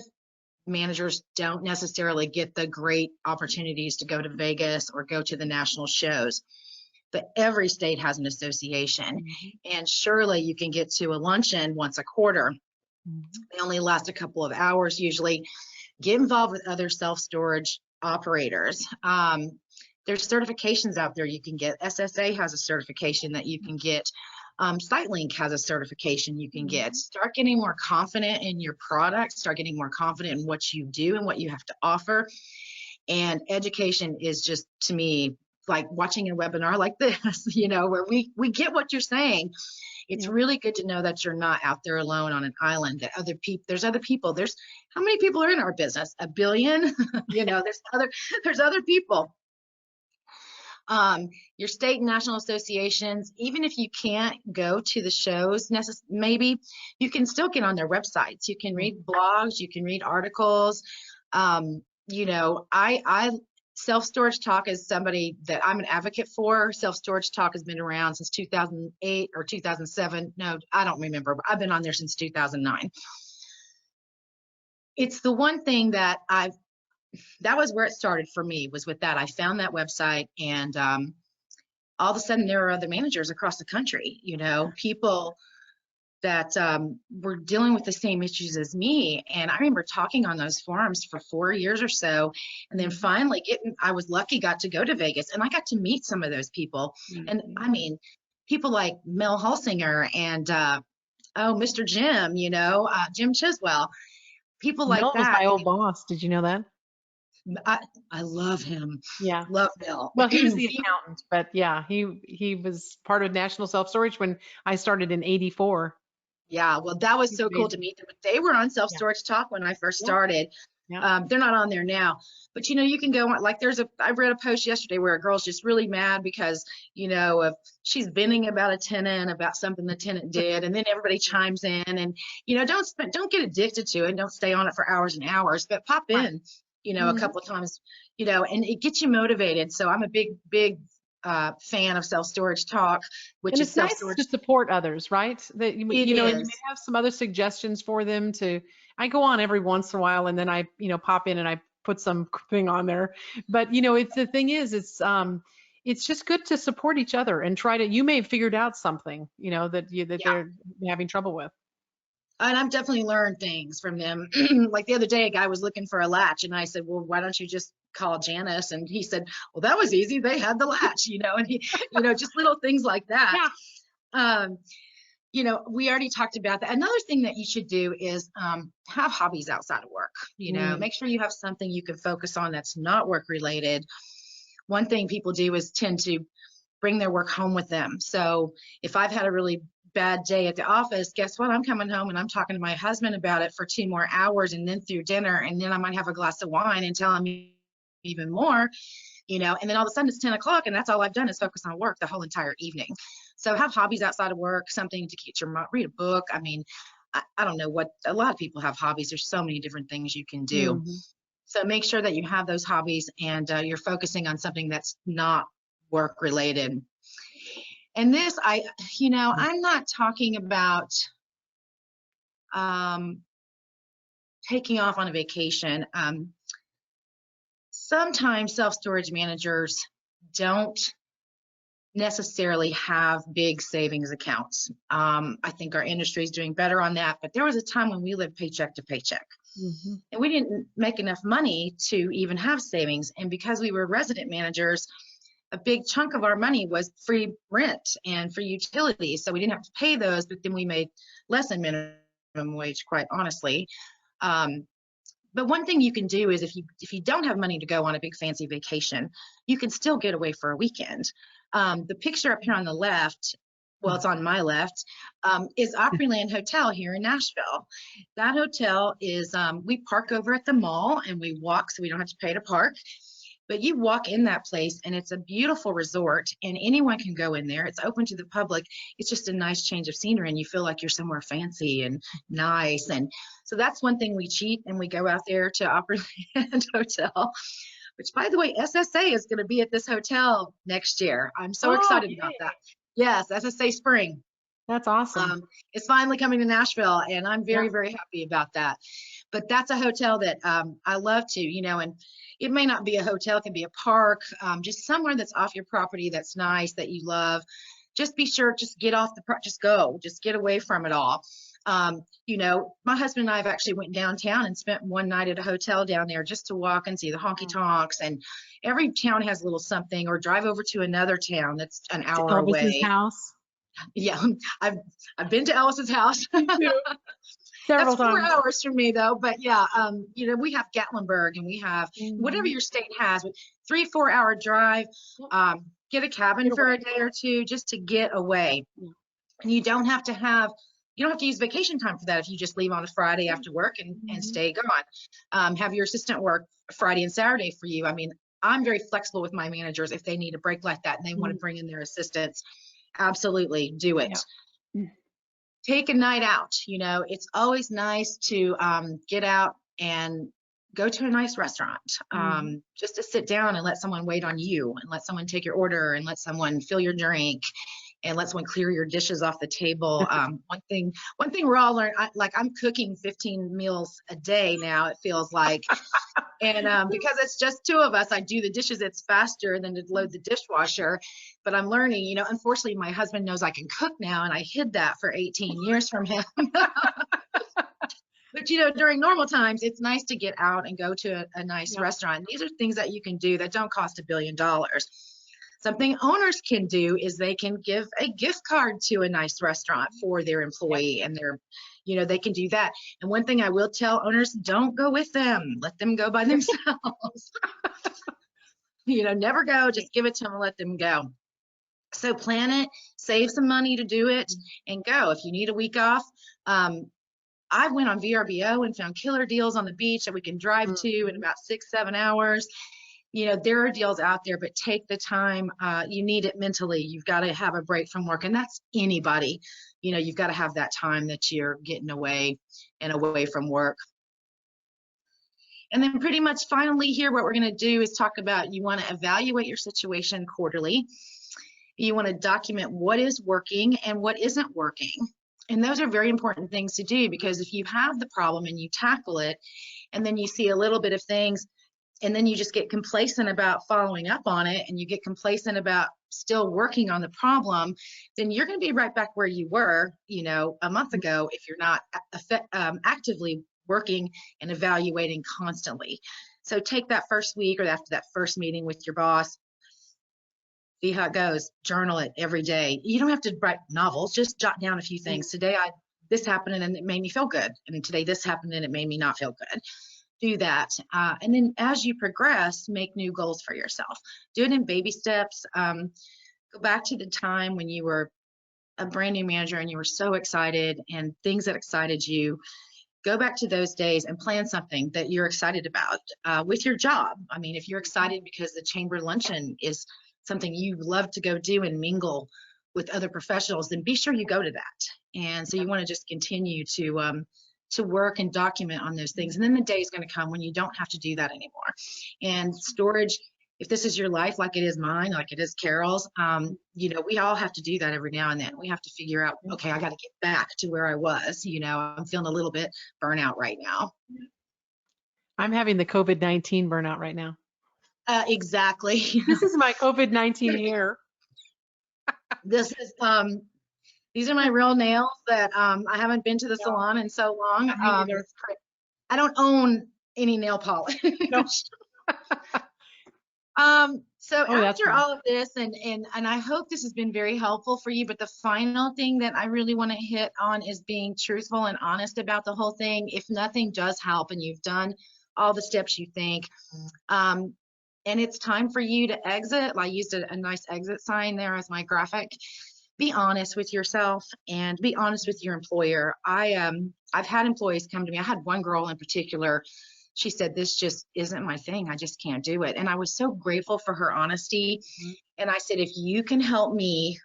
managers don't necessarily get the great opportunities to go to Vegas or go to the national shows. But every state has an association, and surely you can get to a luncheon once a quarter. They only last a couple of hours usually. Get involved with other self-storage operators. There's certifications out there you can get. SSA has a certification that you can get. SiteLink has a certification you can get. Start getting more confident in your product. Start getting more confident in what you do and what you have to offer. And education is just, to me, like watching a webinar like this, where we get what you're saying. It's really good to know that you're not out there alone on an island, that there's other people. How many people are in our business? 1 billion? There's other people. Your state and national associations, even if you can't go to the shows, maybe you can still get on their websites. You can read blogs, you can read articles. Self-storage talk is somebody that I'm an advocate for. Self-storage talk has been around since 2008 or 2007. No, I don't remember, but I've been on there since 2009. It's the one thing that was where it started for me, was with that. I found that website, and all of a sudden there are other managers across the country, people that were dealing with the same issues as me. And I remember talking on those forums for 4 years or so. And then finally I was lucky, got to go to Vegas, and I got to meet some of those people. And people like Mel Hulsinger and, Mr. Jim, Jim Chiswell, people like Mel that. was my old boss. Did you know that? I love him. Yeah. Love Mel. Well, he was the accountant, but yeah, he was part of National Self Storage when I started in '84. Yeah, well, that was It's so cool to amazing. meet them. They were on Yeah. Self-Storage Talk when I first Yeah. started. Yeah. They're not on there now, but you can go on, like I read a post yesterday where a girl's just really mad because, of she's venting about a tenant, about something the tenant did, and then everybody chimes in and, don't get addicted to it. Don't stay on it for hours and hours, but pop Right. in, a couple of times, and it gets you motivated. So I'm a big fan of Self-Storage Talk, which And is it's nice to self-storage. support others, right? That It and you may is. have some other suggestions for them to. I go on every once in a while, and then I, pop in and I put some thing on there. But it's the thing is, it's just good to support each other and try to. You may have figured out something, that Yeah. they're having trouble with. And I've definitely learned things from them. Like the other day, a guy was looking for a latch, and I said, "Well, why don't you just call Janice?" And he said, "Well, that was easy. They had the latch, and he, just little things like that." Yeah. Um, we already talked about that. Another thing that you should do is have hobbies outside of work. Mm. Make sure you have something you can focus on that's not work related. One thing people do is tend to bring their work home with them. So if I've had a really bad day at the office, guess what? I'm coming home and I'm talking to my husband about it for 2 more hours and then through dinner. And then I might have a glass of wine and tell him even more, and then all of a sudden it's 10 o'clock and that's all I've done is focus on work the whole entire evening. So have hobbies outside of work, something to keep your, read a book. I mean, I don't know what, a lot of people have hobbies. There's so many different things you can do. Hmm. So make sure that you have those hobbies and you're focusing on something that's not work related. And this, I'm not talking about um, taking off on a vacation. Sometimes self-storage managers don't necessarily have big savings accounts. I think our industry is doing better on that, but there was a time when we lived paycheck to paycheck. Hmm. And we didn't make enough money to even have savings. And because we were resident managers, a big chunk of our money was free rent and free utilities. So we didn't have to pay those, but then we made less than minimum wage, quite honestly. But one thing you can do is if you don't have money to go on a big fancy vacation, you can still get away for a weekend. The picture up here on the left, well, it's on my left, is Opryland Hotel here in Nashville. That hotel is, we park over at the mall and we walk so we don't have to pay to park. But you walk in that place and it's a beautiful resort and anyone can go in there. It's open to the public. It's just a nice change of scenery and you feel like you're somewhere fancy and nice. And so that's one thing we cheat and we go out there to Opryland Hotel, which by the way, SSA is going to be at this hotel next year. I'm so Oh, excited about yay. that. Yes, SSA Spring. That's awesome. It's finally coming to Nashville and I'm Yeah. very, very happy about that. But that's a hotel that I love to, and it may not be a hotel, it can be a park, just somewhere that's off your property that's nice, that you love. Just be sure, just get off just go, just get away from it all. My husband and I have actually went downtown and spent one night at a hotel down there just to walk and see the honky tonks. And every town has a little something, or drive over to another town that's an To hour Elvis's away. house. Yeah, I've been to Ellis's house. That's Several 4 times. hours from me though. But yeah, we have Gatlinburg and we have whatever Mhm. your state has, but 3-4 hour drive. Get a cabin Get for away. a day or two just to get away. Yeah. And you don't have to use vacation time for that if you just leave on a Friday after work and Mhm. stay gone. Have your assistant work Friday and Saturday for you. I mean, I'm very flexible with my managers if they need a break like that and they want to Mhm. bring in their assistants. Absolutely do it. Yeah. Mm. Take a night out. It's always nice to get out and go to a nice restaurant, Mhm. just to sit down and let someone wait on you and let someone take your order and let someone fill your drink and let someone clear your dishes off the table. One thing we're all learning, I'm cooking 15 meals a day now, it feels like. And because it's just two of us, I do the dishes. It's faster than to load the dishwasher. But I'm learning, unfortunately, my husband knows I can cook now, and I hid that for 18 years from him. But, during normal times, it's nice to get out and go to a nice Yeah. restaurant. These are things that you can do that don't cost $1 billion. Something owners can do is they can give a gift card to a nice restaurant for their employee and they can do that. And one thing I will tell owners, don't go with them. Let them go by themselves. Never go, just give it to them and let them go. So plan it, save some money to do it, and go. If you need a week off, I went on VRBO and found killer deals on the beach that we can drive to in about 6-7 hours. You know, there are deals out there, but take the time. You need it mentally. You've got to have a break from work, and that's anybody. You know, you've got to have that time that you're getting away and away from work. And then pretty much finally here, what we're going to do is talk about, you want to evaluate your situation quarterly. You want to document what is working and what isn't working. And those are very important things to do, because if you have the problem and you tackle it, and then you see a little bit of things, and then you just get complacent about following up on it, and you get complacent about still working on the problem, then you're going to be right back where you were, you know, a month ago, if you're not actively working and evaluating constantly. So take that first week or after that first meeting with your boss, see how it goes, journal it every day. You don't have to write novels, just jot down a few things. Today, this happened and it made me feel good. And today this happened and it made me not feel good. Do that. And then as you progress, make new goals for yourself. Do it in baby steps. Go back to the time when you were a brand new manager and you were so excited, and things that excited you. Go back to those days and plan something that you're excited about with your job. I mean, if you're excited because the chamber luncheon is something you love to go do and mingle with other professionals, then be sure you go to that. And so you want to just continue to work and document on those things. And then the day is going to come when you don't have to do that anymore. And storage, if this is your life, like it is mine, like it is Carol's, you know, we all have to do that every now and then. We have to figure out, okay, I got to get back to where I was. You know, I'm feeling a little bit burnout right now. I'm having the COVID-19 burnout right now. Exactly. This is my COVID-19 year. This is, these are my real nails that I haven't been to the salon in so long. I don't own any nail polish. No. So after all of this, and I hope this has been very helpful for you, but the final thing that I really want to hit on is being truthful and honest about the whole thing. If nothing does help and you've done all the steps you think, and it's time for you to exit, I used a nice exit sign there as my graphic. Be honest with yourself and be honest with your employer. I've had employees come to me. I had one girl in particular. She said, this just isn't my thing. I just can't do it. And I was so grateful for her honesty. And I said, if you can help me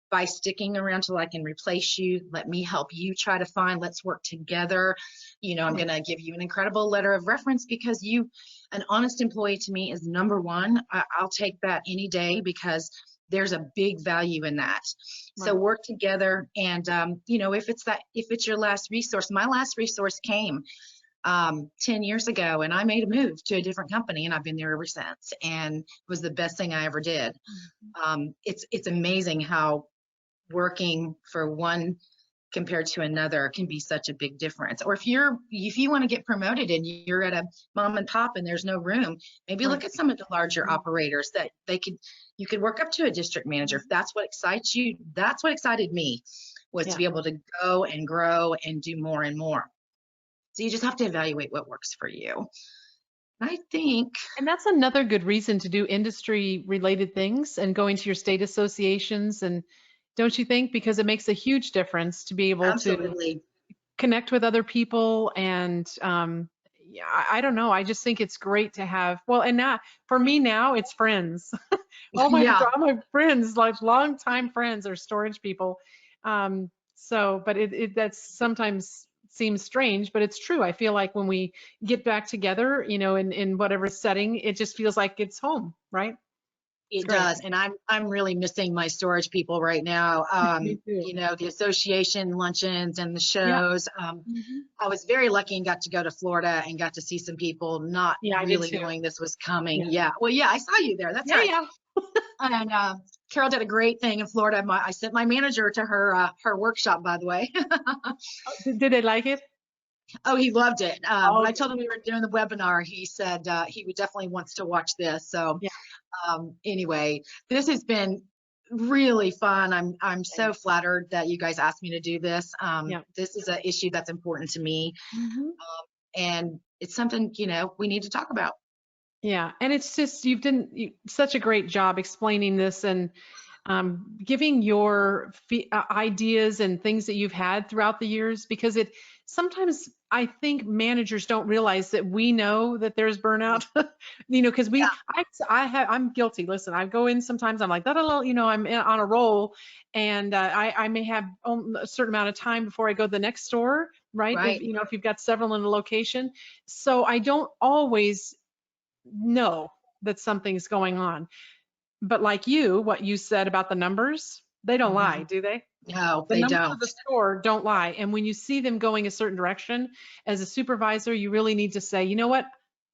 by sticking around till I can replace you, let me help you try to find, let's work together. You know, I'm going to give you an incredible letter of reference, because an honest employee to me is number one. I'll take that any day, because there's a big value in that. Right. So work together. And, you know, if it's your last resource, my last resource came 10 years ago, and I made a move to a different company, and I've been there ever since, and it was the best thing I ever did. It's amazing how working for one compared to another can be such a big difference. Or if you want to get promoted and you're at a mom and pop and there's no room, maybe look at some of the larger operators that you could work up to a district manager. If that's what excites you, that's what excited me, was to be able to go and grow and do more and more. So you just have to evaluate what works for you. I think. And that's another good reason to do industry related things and going to your state associations, and don't you think? Because it makes a huge difference to be able to connect with other people. And I don't know. I just think it's great to have, well, and now for me now it's friends. all my friends, like longtime friends, are storage people. But that's sometimes seems strange, but it's true. I feel like when we get back together, you know, in whatever setting, it just feels like it's home, right? It does. And I'm really missing my storage people right now. You know, the association luncheons and the shows. I was very lucky and got to go to Florida and got to see some people, not really knowing this was coming. Well, I saw you there. That's right. And Carol did a great thing in Florida. I sent my manager to her workshop, by the way. Did they like it? Oh, he loved it. When I told him we were doing the webinar, he said he would definitely wants to watch this. So anyway, this has been really fun. I'm so flattered that you guys asked me to do this. This is an issue that's important to me. And it's something, you know, we need to talk about. Yeah, and it's just, you've done such a great job explaining this, and giving your ideas and things that you've had throughout the years, because sometimes I think managers don't realize that we know that there's burnout, because Yeah, I'm guilty. Listen, I go in sometimes, I'm like, I'm on a roll, and I may have a certain amount of time before I go to the next store, right? right. If you've got several in a location. So I don't always know that something's going on. But like what you said about the numbers, they don't lie, Mhm. do they? No, The they numbers of don't. the store don't lie. And when you see them going a certain direction, as a supervisor, you really need to say, you know what?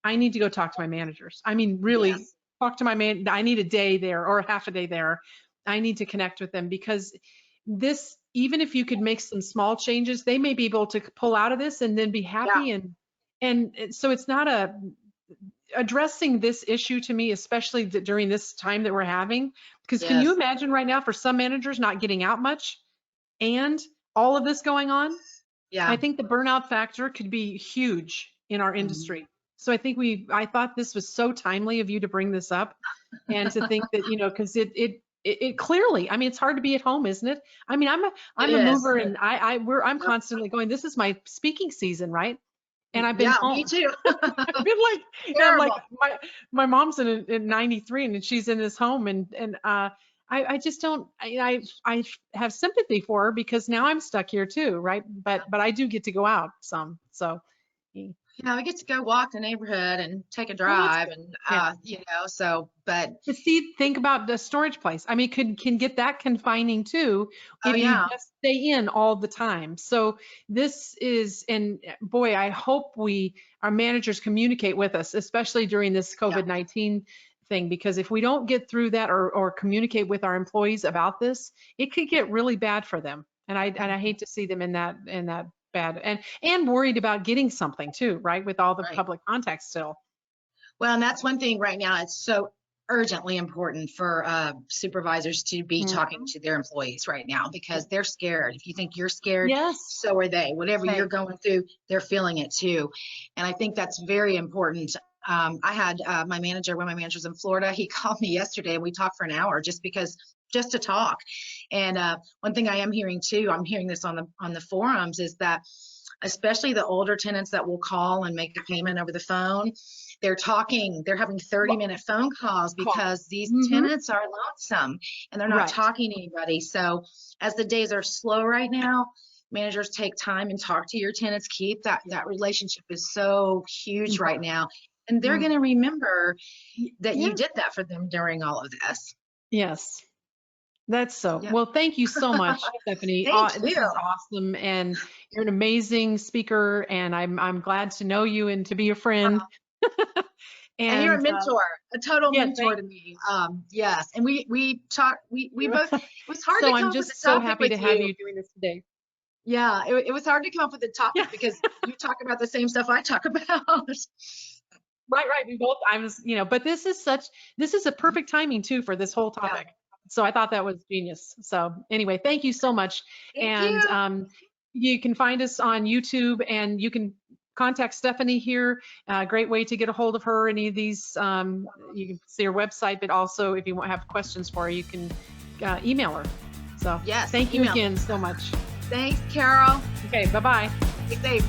I need to go talk to my managers. I mean, really Yes. talk to my man. I need a day there or a half a day there. I need to connect with them, because even if you could make some small changes, they may be able to pull out of this and then be Yeah. happy. And so it's not addressing this issue to me, especially during this time that we're having, because can you Yes. imagine right now for some managers not getting out much and all of this going on? I Yeah. think the burnout factor could be huge in our Mhm. industry. So I thought this was so timely of you to bring this up, and to think that, because it clearly, I mean, it's hard to be at home, isn't it? I mean, It I'm a is. mover, and I'm Yep. constantly going, this is my speaking season, right? And I've been Yeah, me home. too. I've been like, and I'm like, Terrible. my mom's in 93, and she's in this home, and I just don't, I have sympathy for her, because now I'm stuck here too, right? But I do get to go out some, so. Yeah, we get to go walk the neighborhood and take a Well, that's drive good. and Yeah. but But see, think about the storage place. I mean, can get that confining too oh if you yeah. just stay in all the time. So this is, and boy, I hope our managers communicate with us, especially during this Yeah. COVID-19 thing, because if we don't get through that, or communicate with our employees about this, it could get really bad for them. And I Mhm. hate to see them in that bad, and worried about getting something too, right? With all the Right. public contact still. Well, and that's one thing right now. It's so urgently important for supervisors to be talking Mhm. to their employees right now because they're scared. If you think you're scared, Yes. so are they. Whatever you're Same. going through, they're feeling it too. And I think that's very important. I had my manager, one of my managers in Florida, he called me yesterday and we talked for an hour just to talk. And one thing I am hearing too, I'm hearing this on the forums, is that especially the older tenants that will call and make a payment over the phone, they're having 30-minute phone calls Call. because these Hmm. tenants are lonesome and they're not Right. talking to anybody. So as the days are slow right now, managers take time and talk to your tenants. Keep that relationship is so huge right Important. now. And they're Mm. going to remember that you Yeah. did that for them during all of this. Yes. That's so. Yeah. Well, thank you so much, Stephanie. Thank This you. is awesome, and you're an amazing speaker, and I'm glad to know you and to be your friend. And you're a And mentor, a total yeah, mentor thank to me. Yes. And we talked, we you. both, it was hard So to I'm come up with a just so topic happy with to have you. you doing this today. Yeah, it was hard to come up with a Yeah. topic because you talk about the same stuff I talk about. Right. We both, but this is a perfect timing too for this whole Yeah. topic. So I thought that was genius. So anyway, thank you so much. Thank And you. you can find us on YouTube, and you can contact Stephanie here. Great way to get a hold of her. Any of these, you can see her website, but also if you have questions for her, you can email her. So Yes, thank you email. again so much. Thanks, Carol. Okay, bye-bye. Be safe.